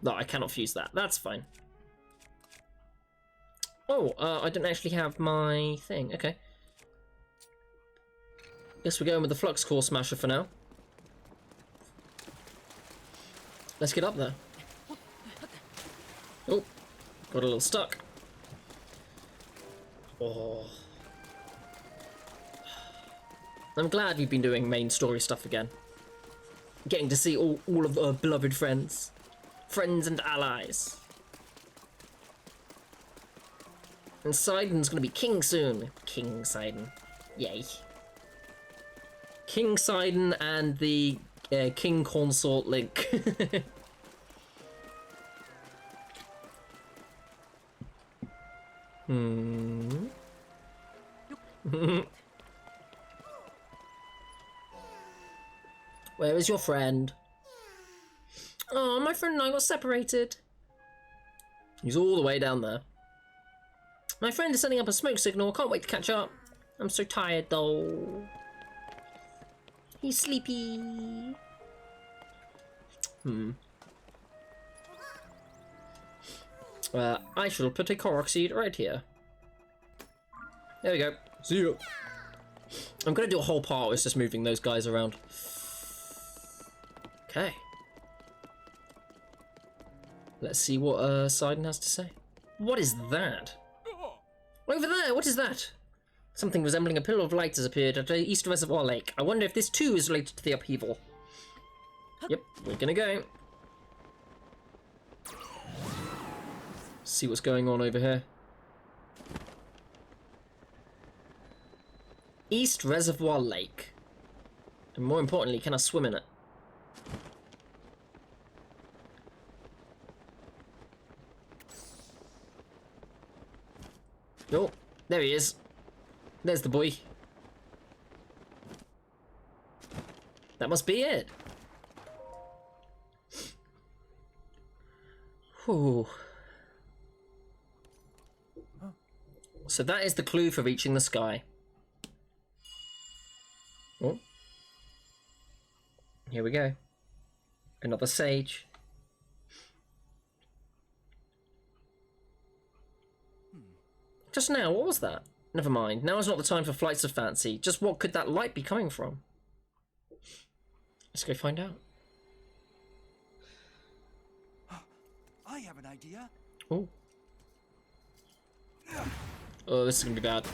No, I cannot fuse that. That's fine. Oh, I didn't actually have my thing. Okay. Guess we're going with the Flux Core Smasher for now. Let's get up there. Oh, got a little stuck. Oh. I'm glad we've been doing main story stuff again. Getting to see all of our beloved friends. Friends and allies. And Sidon's gonna be king soon. King Sidon. Yay. King Sidon and the King Consort Link. Where is your friend? Oh, my friend and I got separated. He's all the way down there. My friend is setting up a smoke signal. Can't wait to catch up. I'm so tired though. He's sleepy. I shall put a Korok seed right here. There we go. See ya. I'm gonna do a whole part where it's just moving those guys around. Okay. Let's see what Sidon has to say. What is that? Over there, what is that? Something resembling a pillar of light has appeared at the East Reservoir Lake. I wonder if this too is related to the upheaval. Yep, we're gonna go. See what's going on over here. East Reservoir Lake. And more importantly, can I swim in it? Oh, there he is. There's the boy. That must be it. Whew. So that is the clue for reaching the sky. Oh. Here we go. Another sage. Just now, what was that? Never mind. Now is not the time for flights of fancy. Just what could that light be coming from? Let's go find out. I have an idea. Oh. Oh, this is gonna be bad.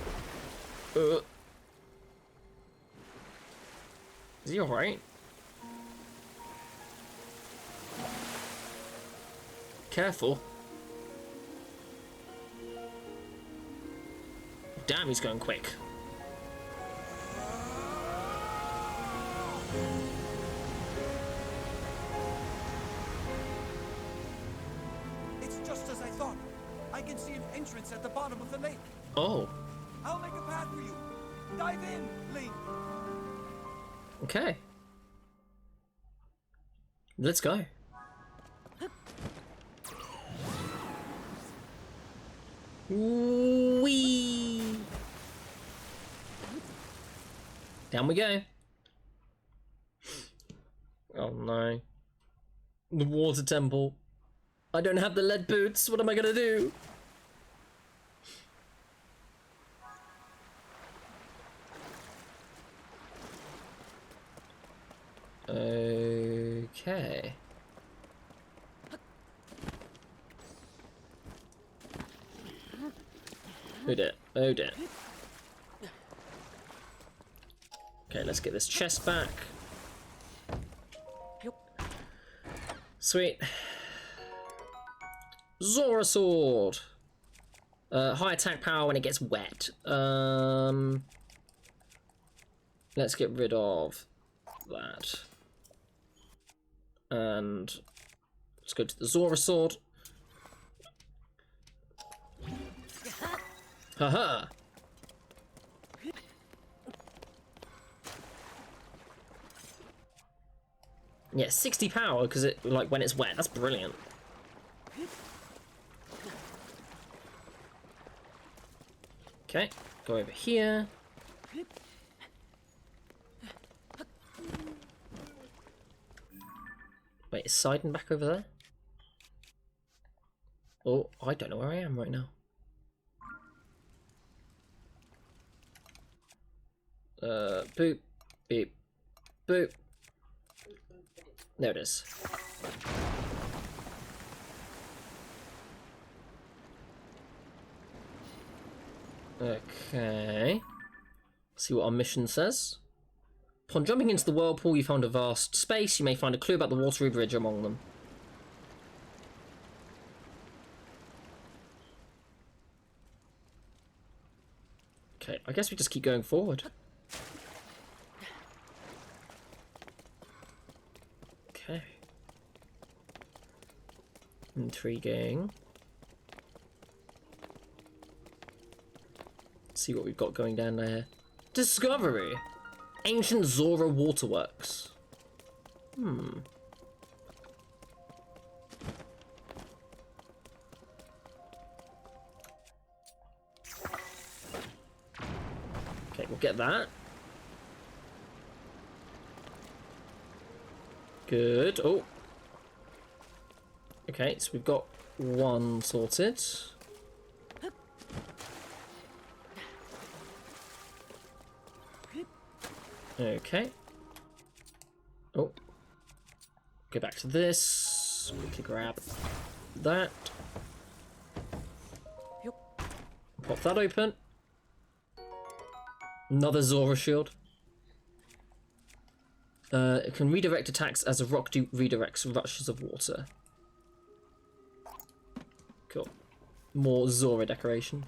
Is he alright? Careful. Damn, he's going quick. It's just as I thought. I can see an entrance at the bottom of the lake. Oh. I'll make a path for you. Dive in, Link. Okay. Let's go. Whee! Down we go. Oh no. The water temple. I don't have the lead boots. What am I gonna do? Okay. Oh dear. Oh dear. Okay, let's get this chest back. Sweet. Zora sword. High attack power when it gets wet. Let's get rid of that. And let's go to the Zora sword. Haha. Yeah, 60 power because it like when it's wet. That's brilliant. Okay, go over here. Wait, is Sidon back over there? Oh, I don't know where I am right now. Boop, beep, boop. There it is. Okay. See what our mission says. Upon jumping into the whirlpool, you found a vast space. You may find a clue about the watery bridge among them. Okay, I guess we just keep going forward. Okay. Intriguing. Let's see what we've got going down there. Discovery! Ancient Zora waterworks. Okay, we'll get that. Good. Oh. Okay, so we've got one sorted. Okay. Oh. Go back to this. Quickly grab that. Pop that open. Another Zora shield. It can redirect attacks as a rock redirects rushes of water. Cool. More Zora decoration.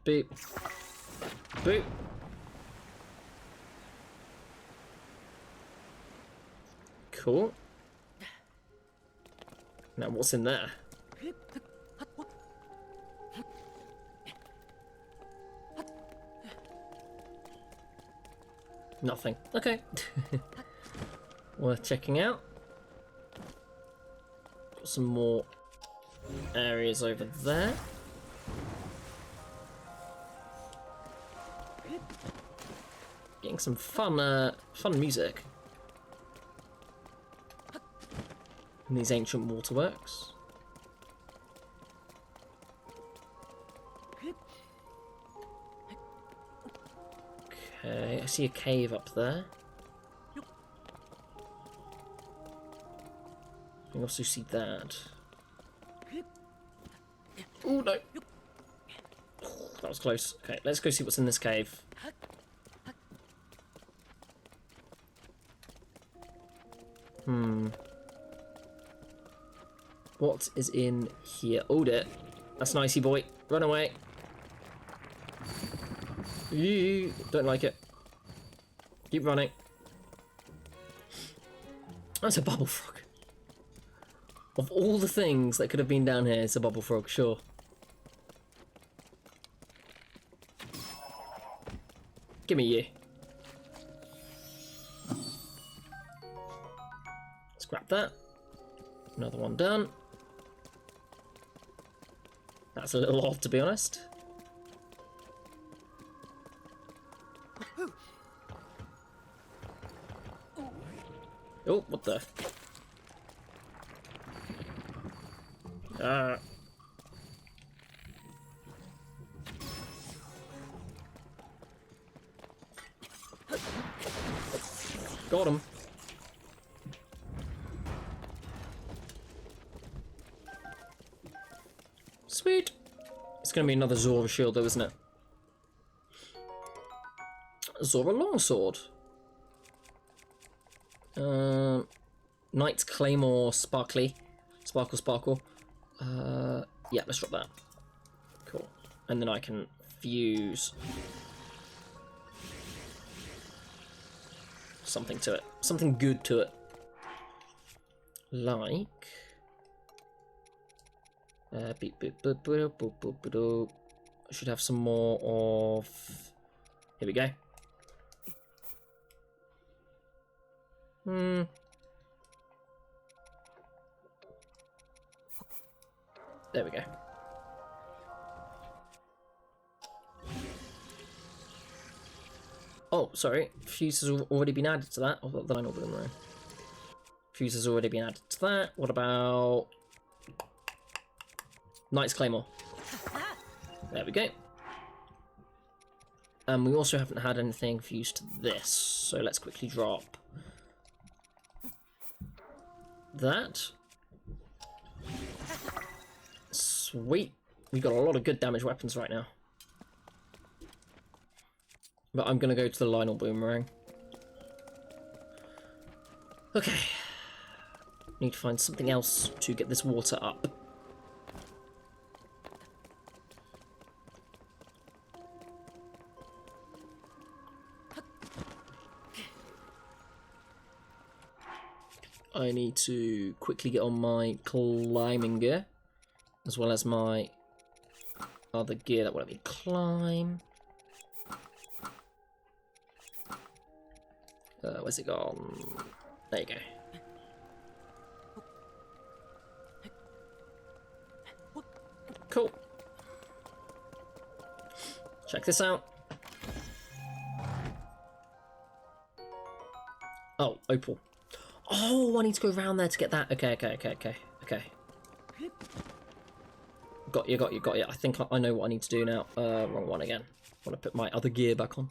Beep. Boop. Cool. Now what's in there? Nothing. Okay. Worth checking out. Got some more areas over there. Getting some fun music in these ancient waterworks. Okay, I see a cave up there. I also see that. Oh no. That was close. Okay, let's go see what's in this cave. What is in here? Oh dear. That's nicey boy. Run away. Eee, don't like it. Keep running. That's a bubble frog. Of all the things that could have been down here, it's a bubble frog, sure. Give me you. Let's grab that. Another one done. That's a little odd, to be honest. Oh, what the? Got him. Sweet. It's going to be another Zora shield, though, isn't it? Zora longsword. Knight's Claymore Sparkly. Sparkle. Yeah, let's drop that. Cool. And then I can fuse something to it. Something good to it. Like... I should have some more of... Here we go. There we go. Oh, sorry. Fuse has already been added to that. Oh, the line over them there. Fuse has already been added to that. What about... Knight's Claymore. There we go. And we also haven't had anything fused to this, so let's quickly drop that. Sweet. We've got a lot of good damage weapons right now. But I'm going to go to the Lionel Boomerang. Okay. Need to find something else to get this water up. I need to quickly get on my climbing gear, as well as my other gear that will let me climb. Where's it gone? There you go. Cool. Check this out. Oh, opal. Oh, I need to go around there to get that. Okay. Got you. I think I know what I need to do now. Wrong one again. I want to put my other gear back on.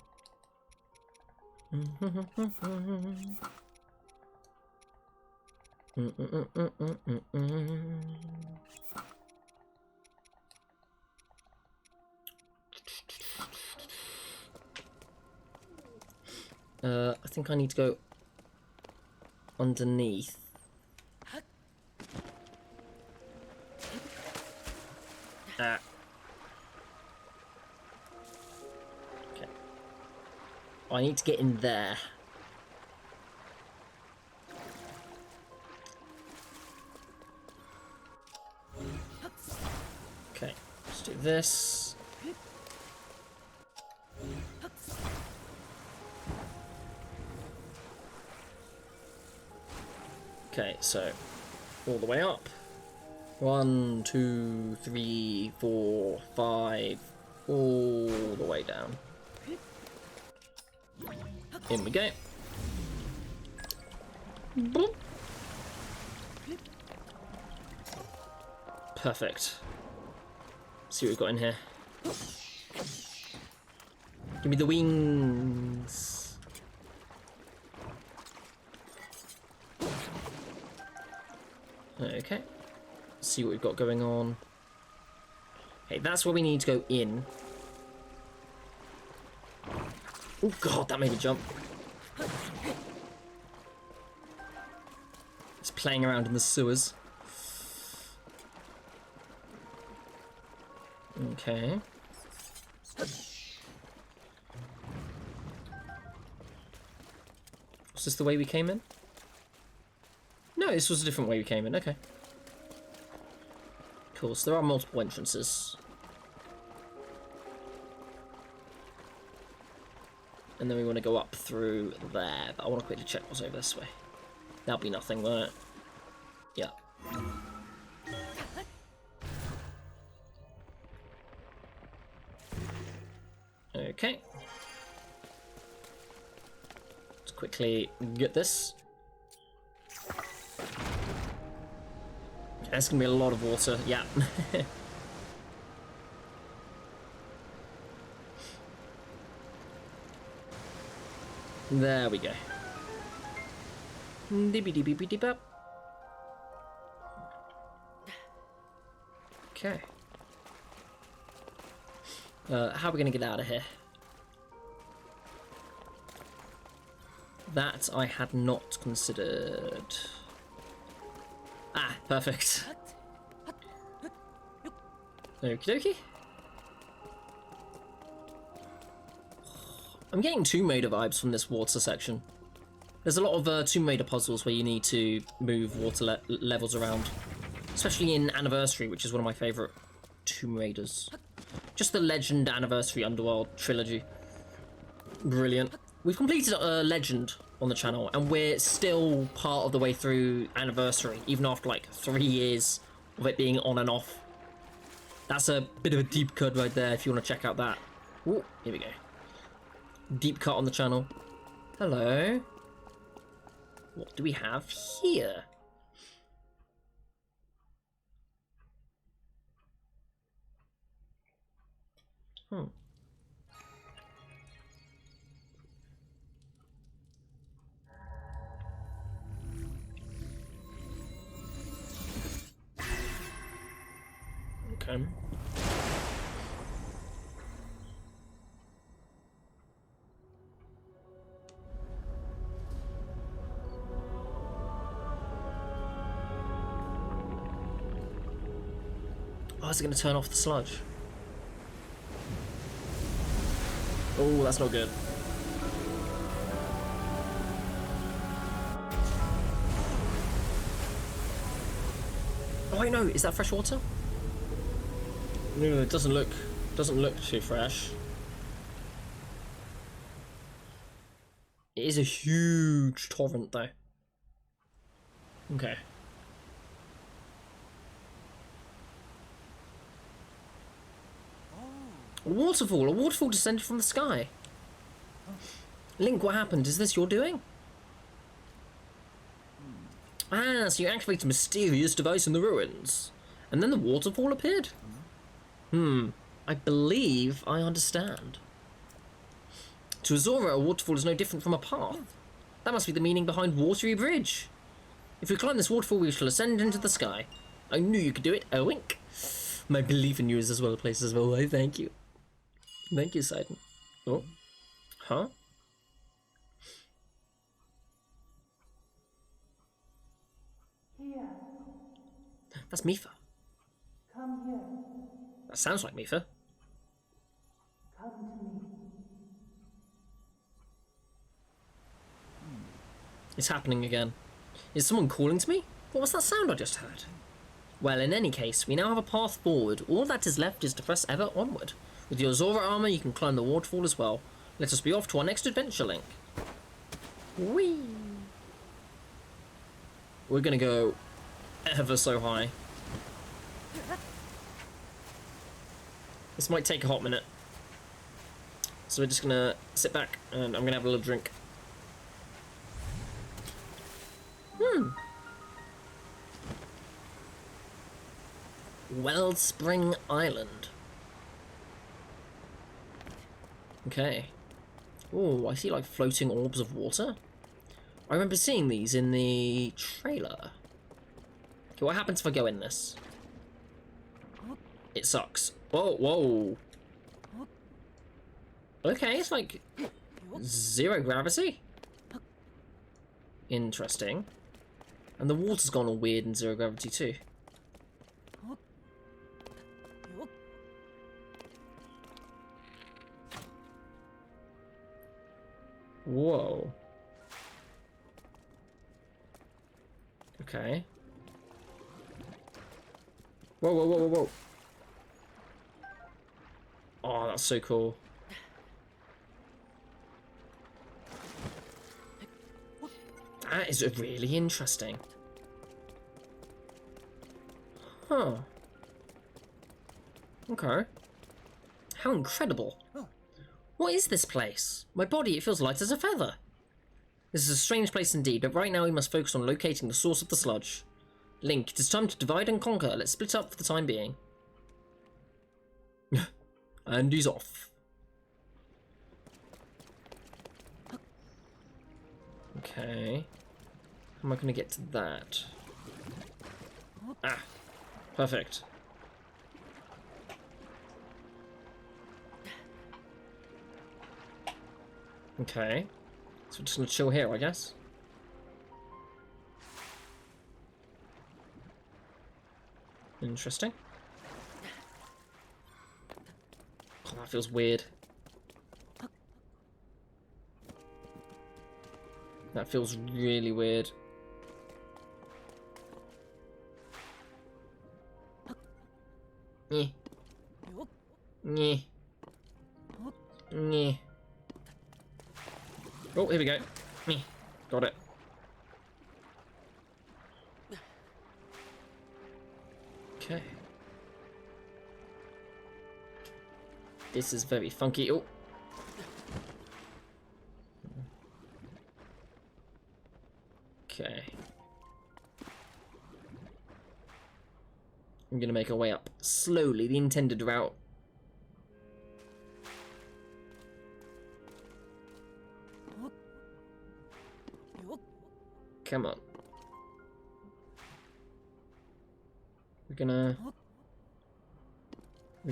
I think I need to go underneath. Ah. Okay. I need to get in there. Okay, let's do this. Okay, so all the way up. 1, 2, 3, 4, 5, all the way down. In we go. Boop. Perfect. See what we've got in here. Give me the wings. Okay. See what we've got going on. Okay, that's where we need to go in. Oh god, that made me jump. It's playing around in the sewers. Okay. Was this the way we came in? No, this was a different way we came in. Okay. Cool, so there are multiple entrances. And then we want to go up through there, but I want to quickly check what's over this way. That'll be nothing, won't it? Yeah. Okay. Let's quickly get this. There's gonna be a lot of water, yeah. There we go. Dibby-dibby-dibby-bop. Okay. How are we gonna get out of here? That I had not considered. Ah, perfect. Okie dokie. I'm getting Tomb Raider vibes from this water section. There's a lot of Tomb Raider puzzles where you need to move water levels around. Especially in Anniversary, which is one of my favourite Tomb Raiders. Just the Legend Anniversary Underworld trilogy. Brilliant. We've completed Legend on the channel, and we're still part of the way through Anniversary, even after like 3 years of it being on and off. That's a bit of a deep cut right there, if you want to check out that. Ooh, here we go. Deep cut on the channel. Hello. What do we have here? Okay. Oh, is it going to turn off the sludge? Oh, that's not good. Oh wait, no, is that fresh water? No, it doesn't look too fresh. It is a huge torrent though. Okay. A waterfall descended from the sky. Link, what happened? Is this your doing? Ah, so you activated a mysterious device in the ruins. And then the waterfall appeared? I believe I understand. To Zora, a waterfall is no different from a path. That must be the meaning behind Watery Bridge. If we climb this waterfall, we shall ascend into the sky. I knew you could do it. A wink. My belief in you is as well placed as well. I thank you. Thank you, Sidon. Oh. Huh? Here, That's Mifa. come here, That sounds like Mifa. come to me. It's happening again. Is someone calling to me? What was that sound I just heard? Well, in any case, we now have a path forward. All that is left is to press ever onward. With your Zora armor, you can climb the waterfall as well. Let us be off to our next adventure, Link. Whee! We're gonna go ever so high. This might take a hot minute. So we're just gonna sit back and I'm gonna have a little drink. Wellspring Island. Okay. Oh, I see like floating orbs of water. I remember seeing these in the trailer. Okay, what happens if I go in this? It sucks. Whoa, whoa. Okay, it's like 0 gravity. Interesting. And the water's gone all weird in 0 gravity too. Whoa. Okay. Whoa, whoa, whoa, whoa, whoa. Oh, that's so cool. That is really interesting. Huh. Okay. How incredible. What is this place? My body, it feels light as a feather. This is a strange place indeed, but right now we must focus on locating the source of the sludge. Link, it is time to divide and conquer. Let's split up for the time being. And he's off. Okay. How am I going to get to that? Ah, perfect. Okay. So we're just going to chill here, I guess. Interesting. Oh, that feels weird. That feels really weird. Nyeh. Nyeh. Nyeh. Oh, here we go. Nyeh. Got it. Okay. This is very funky. Oh. Okay. I'm gonna make our way up slowly, the intended route. Come on. We're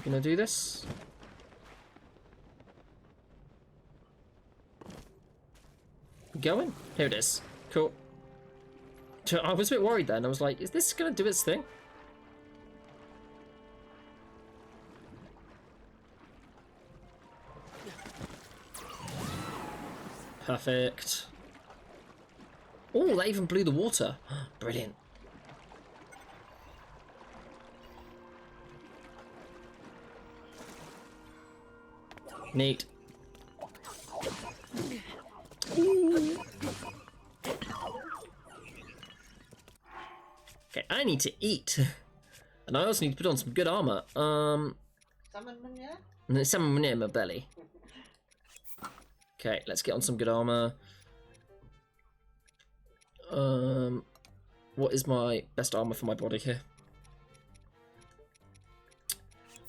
gonna do this. Going? Here it is. Cool. I was a bit worried then. I was like, is this gonna do its thing? Perfect. Oh, that even blew the water. Brilliant. Neat. Okay, I need to eat. And I also need to put on some good armor. And there's some near my belly. Okay, let's get on some good armor. What is my best armor for my body here?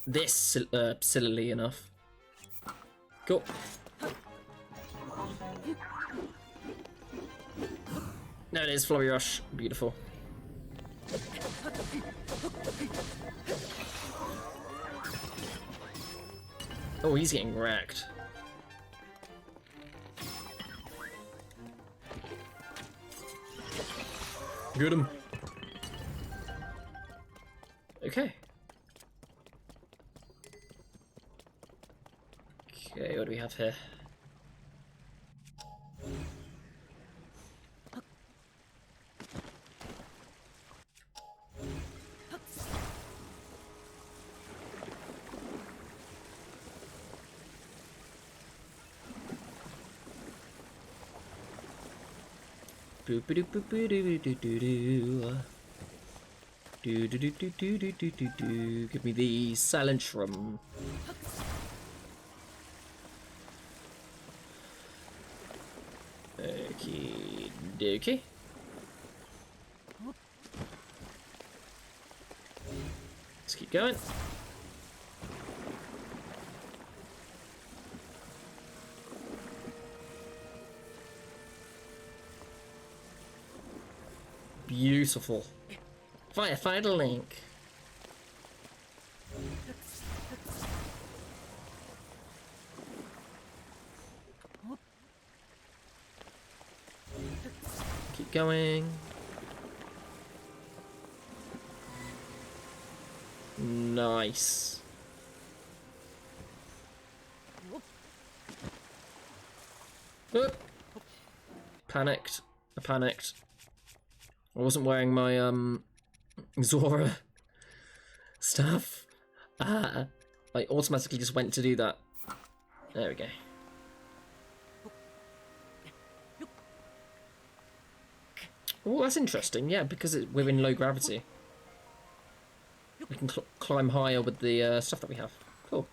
This, silly enough. Cool. There it is, Flurry Rush. Beautiful. Oh, he's getting wrecked. Get him. Okay. Okay, what do we have here? Give me the silent shroom. Okie dokie. Let's keep going. Beautiful. Firefighter Link. Keep going. Nice. Oop. Panicked. I panicked. I wasn't wearing my Zora stuff. I automatically just went to do that. There we go. Oh, that's interesting. Yeah, because we're in low gravity. We can climb higher with the stuff that we have. Cool.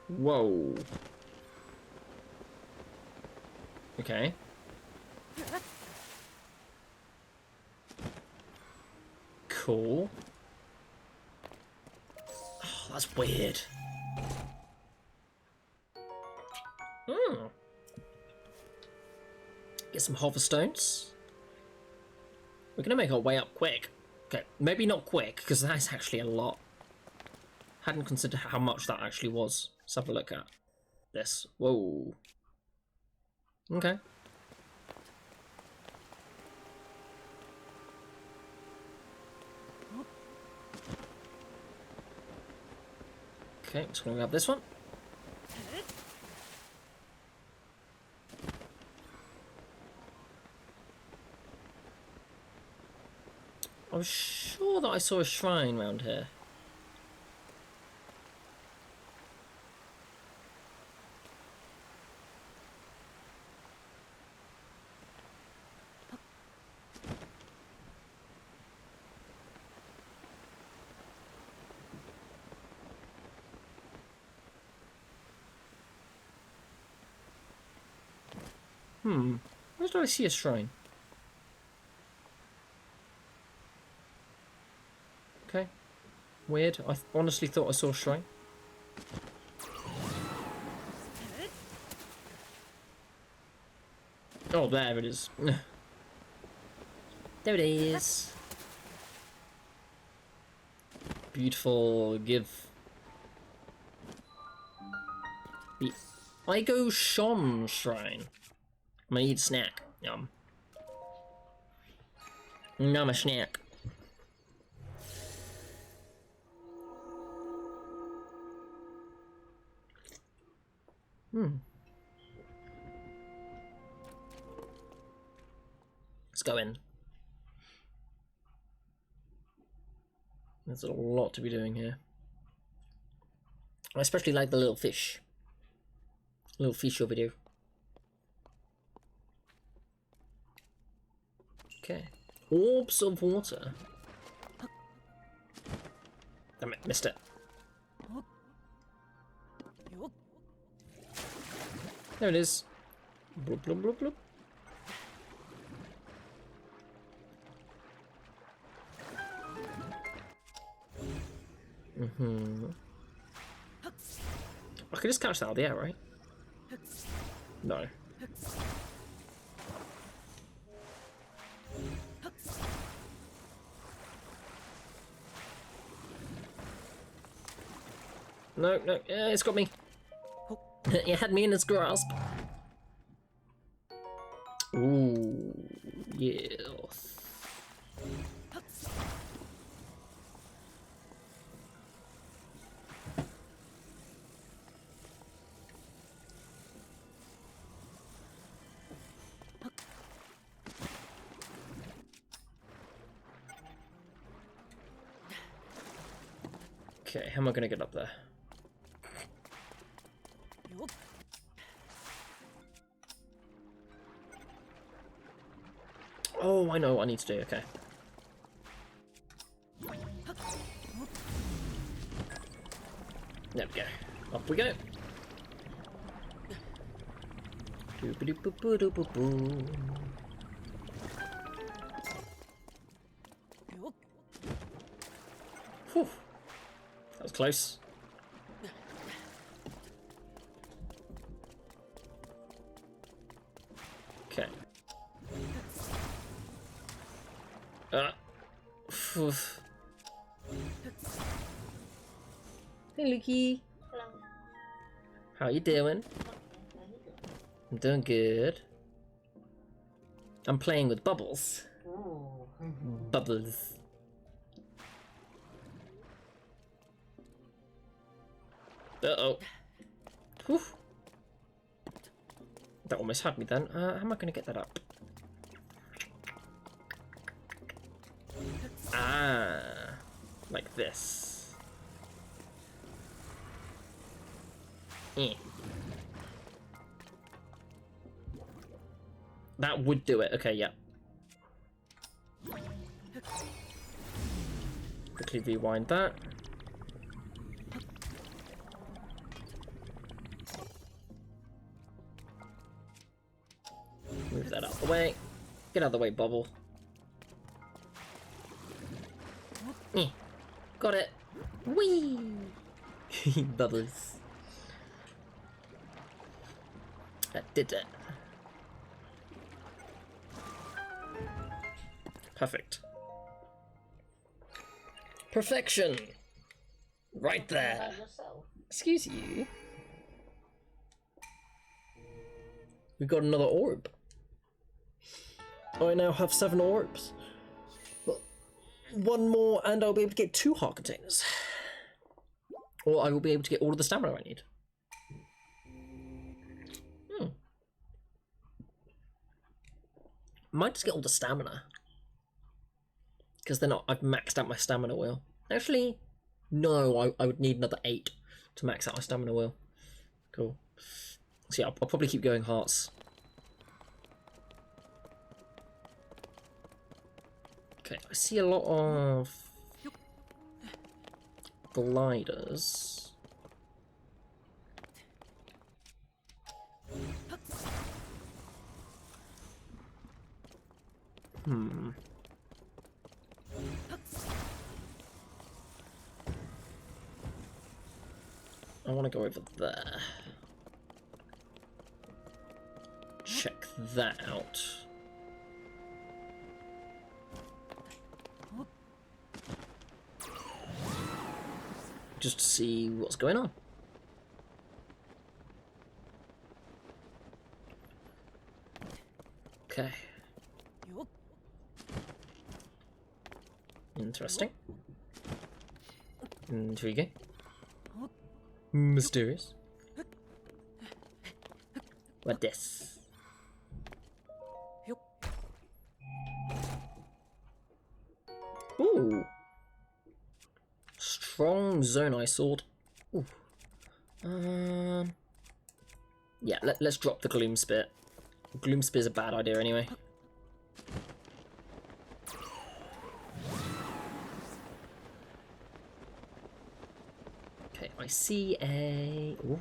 Whoa. Okay. Cool. Oh, that's weird. Hmm. Get some hoverstones. We're gonna make our way up quick. Okay, maybe not quick, because that's actually a lot. Hadn't considered how much that actually was. Let's have a look at this. Whoa. Okay. Okay, just gonna grab this one. I was sure that I saw a shrine around here. Where did I see a shrine? Okay. Weird. I honestly thought I saw a shrine. Oh, there it is. There it is. Beautiful. Give. The Igo Shon Shrine. I'm gonna eat a snack. Yum. Nom a snack. Let's go in. There's a lot to be doing here. I especially like the little fish. Little fish over there. Okay. Orbs of water. Damn it, missed it. There it is. Bloop, bloop, bloop, bloop. I could just catch that out of the air, right? No. No, no, it's got me. It had me in its grasp. Ooh, yes. Okay, how am I gonna get up there? Oh, I know what I need to do, okay. There we go. Up we go. Doop-a-doop-a-boo-doop-a-boo. Whew. That was close. Okay. Hey, Loki. Hello. How you doing? How you doing? I'm doing good. I'm playing with bubbles. Ooh. Bubbles. Uh-oh. Whew. That almost had me then. How am I going to get that up? Ah. Like this. Eh. That would do it. Okay, yeah. Quickly rewind that. Move that out of the way. Get out of the way, bubble. Eh. Got it. Whee! Bubbles. That did it. Perfect. Perfection! Right there. About yourself. Excuse you. We got another orb. I now have 7 orbs. But one more and I'll be able to get 2 heart containers. Or I will be able to get all of the stamina I need. Might just get all the stamina. Because then I've maxed out my stamina wheel. Actually, no, I would need another 8 to max out my stamina wheel. Cool. So yeah, I'll probably keep going hearts. Okay, I see a lot of gliders. I want to go over there. Check that out. Just to see what's going on. Okay. Interesting. Intriguing. Mysterious. What this? Ooh. Strong Zonai sword. Ooh. Yeah, let's drop the Gloom Spear. Gloom Spear's a bad idea anyway. Okay, I see a... Ooh.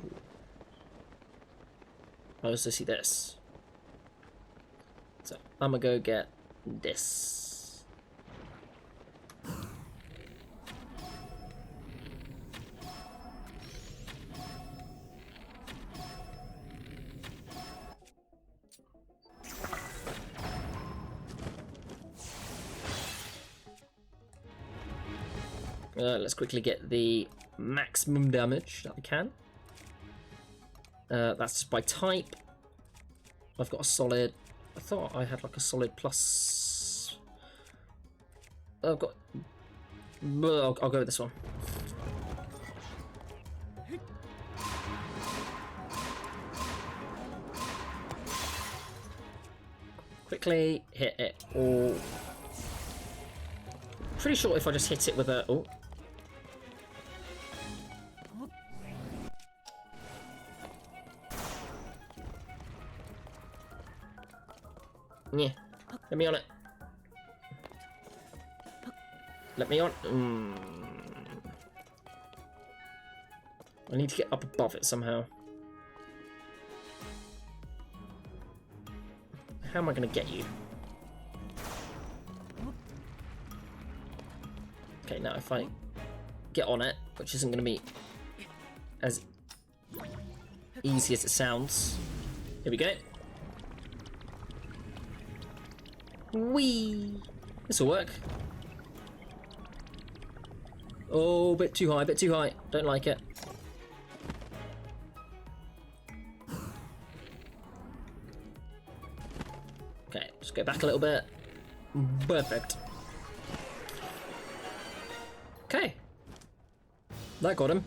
I also see this. So, I'm gonna go get this. Let's quickly get the maximum damage that we can. That's by type. I've got a solid... I thought I had like a solid plus... I've got... I'll go with this one. Quickly hit it all. Pretty sure if I just hit it with a... Oh. Yeah, let me on it. Let me on. I need to get up above it somehow. How am I going to get you? Okay, now if I get on it, which isn't going to be as easy as it sounds. Here we go. Whee! This will work. Oh, bit too high, bit too high. Don't like it. Okay, just go back a little bit. Perfect. Okay. That got him.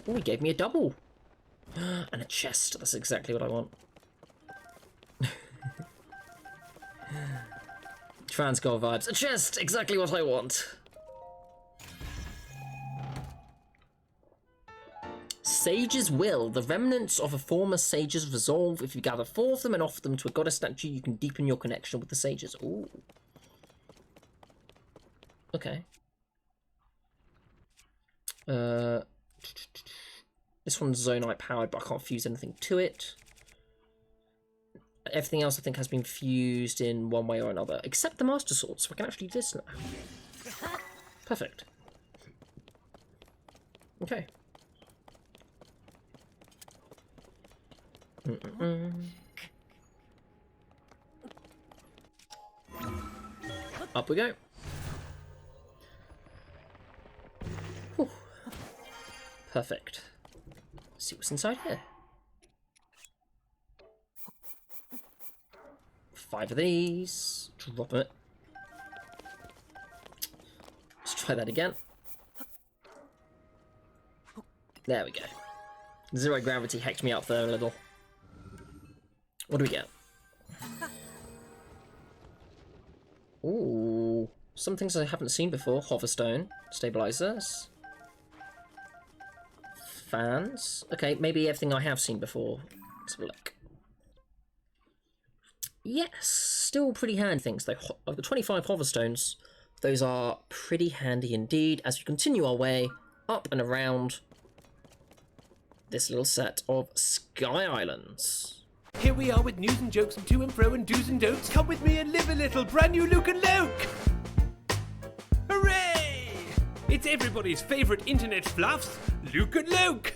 Oh, he gave me a double. And a chest. That's exactly what I want. Transcore vibes. A chest! Exactly what I want. Sage's Will. The remnants of a former sage's resolve. If you gather 4 of them and offer them to a goddess statue, you can deepen your connection with the sages. Ooh. Okay. This one's Zonite powered, but I can't fuse anything to it. Everything else I think has been fused in one way or another, except the Master Sword, so I can actually do this now. Perfect. Okay. Up we go. Whew. Perfect. Let's see what's inside here. 5 of these. Drop it. Let's try that again. There we go. 0 gravity hacked me up there a little. What do we get? Ooh. Some things I haven't seen before. Hoverstone. Stabilizers. Fans. Okay, maybe everything I have seen before. Let's have a look. Yes, still pretty handy things though. I've got 25 hoverstones. Those are pretty handy indeed as we continue our way up and around this little set of Sky Islands. Here we are with news and jokes and to and fro and do's and don'ts. Come with me and live a little brand new Luke and Loke. Hooray! It's everybody's favourite internet fluffs, Luke and Loke.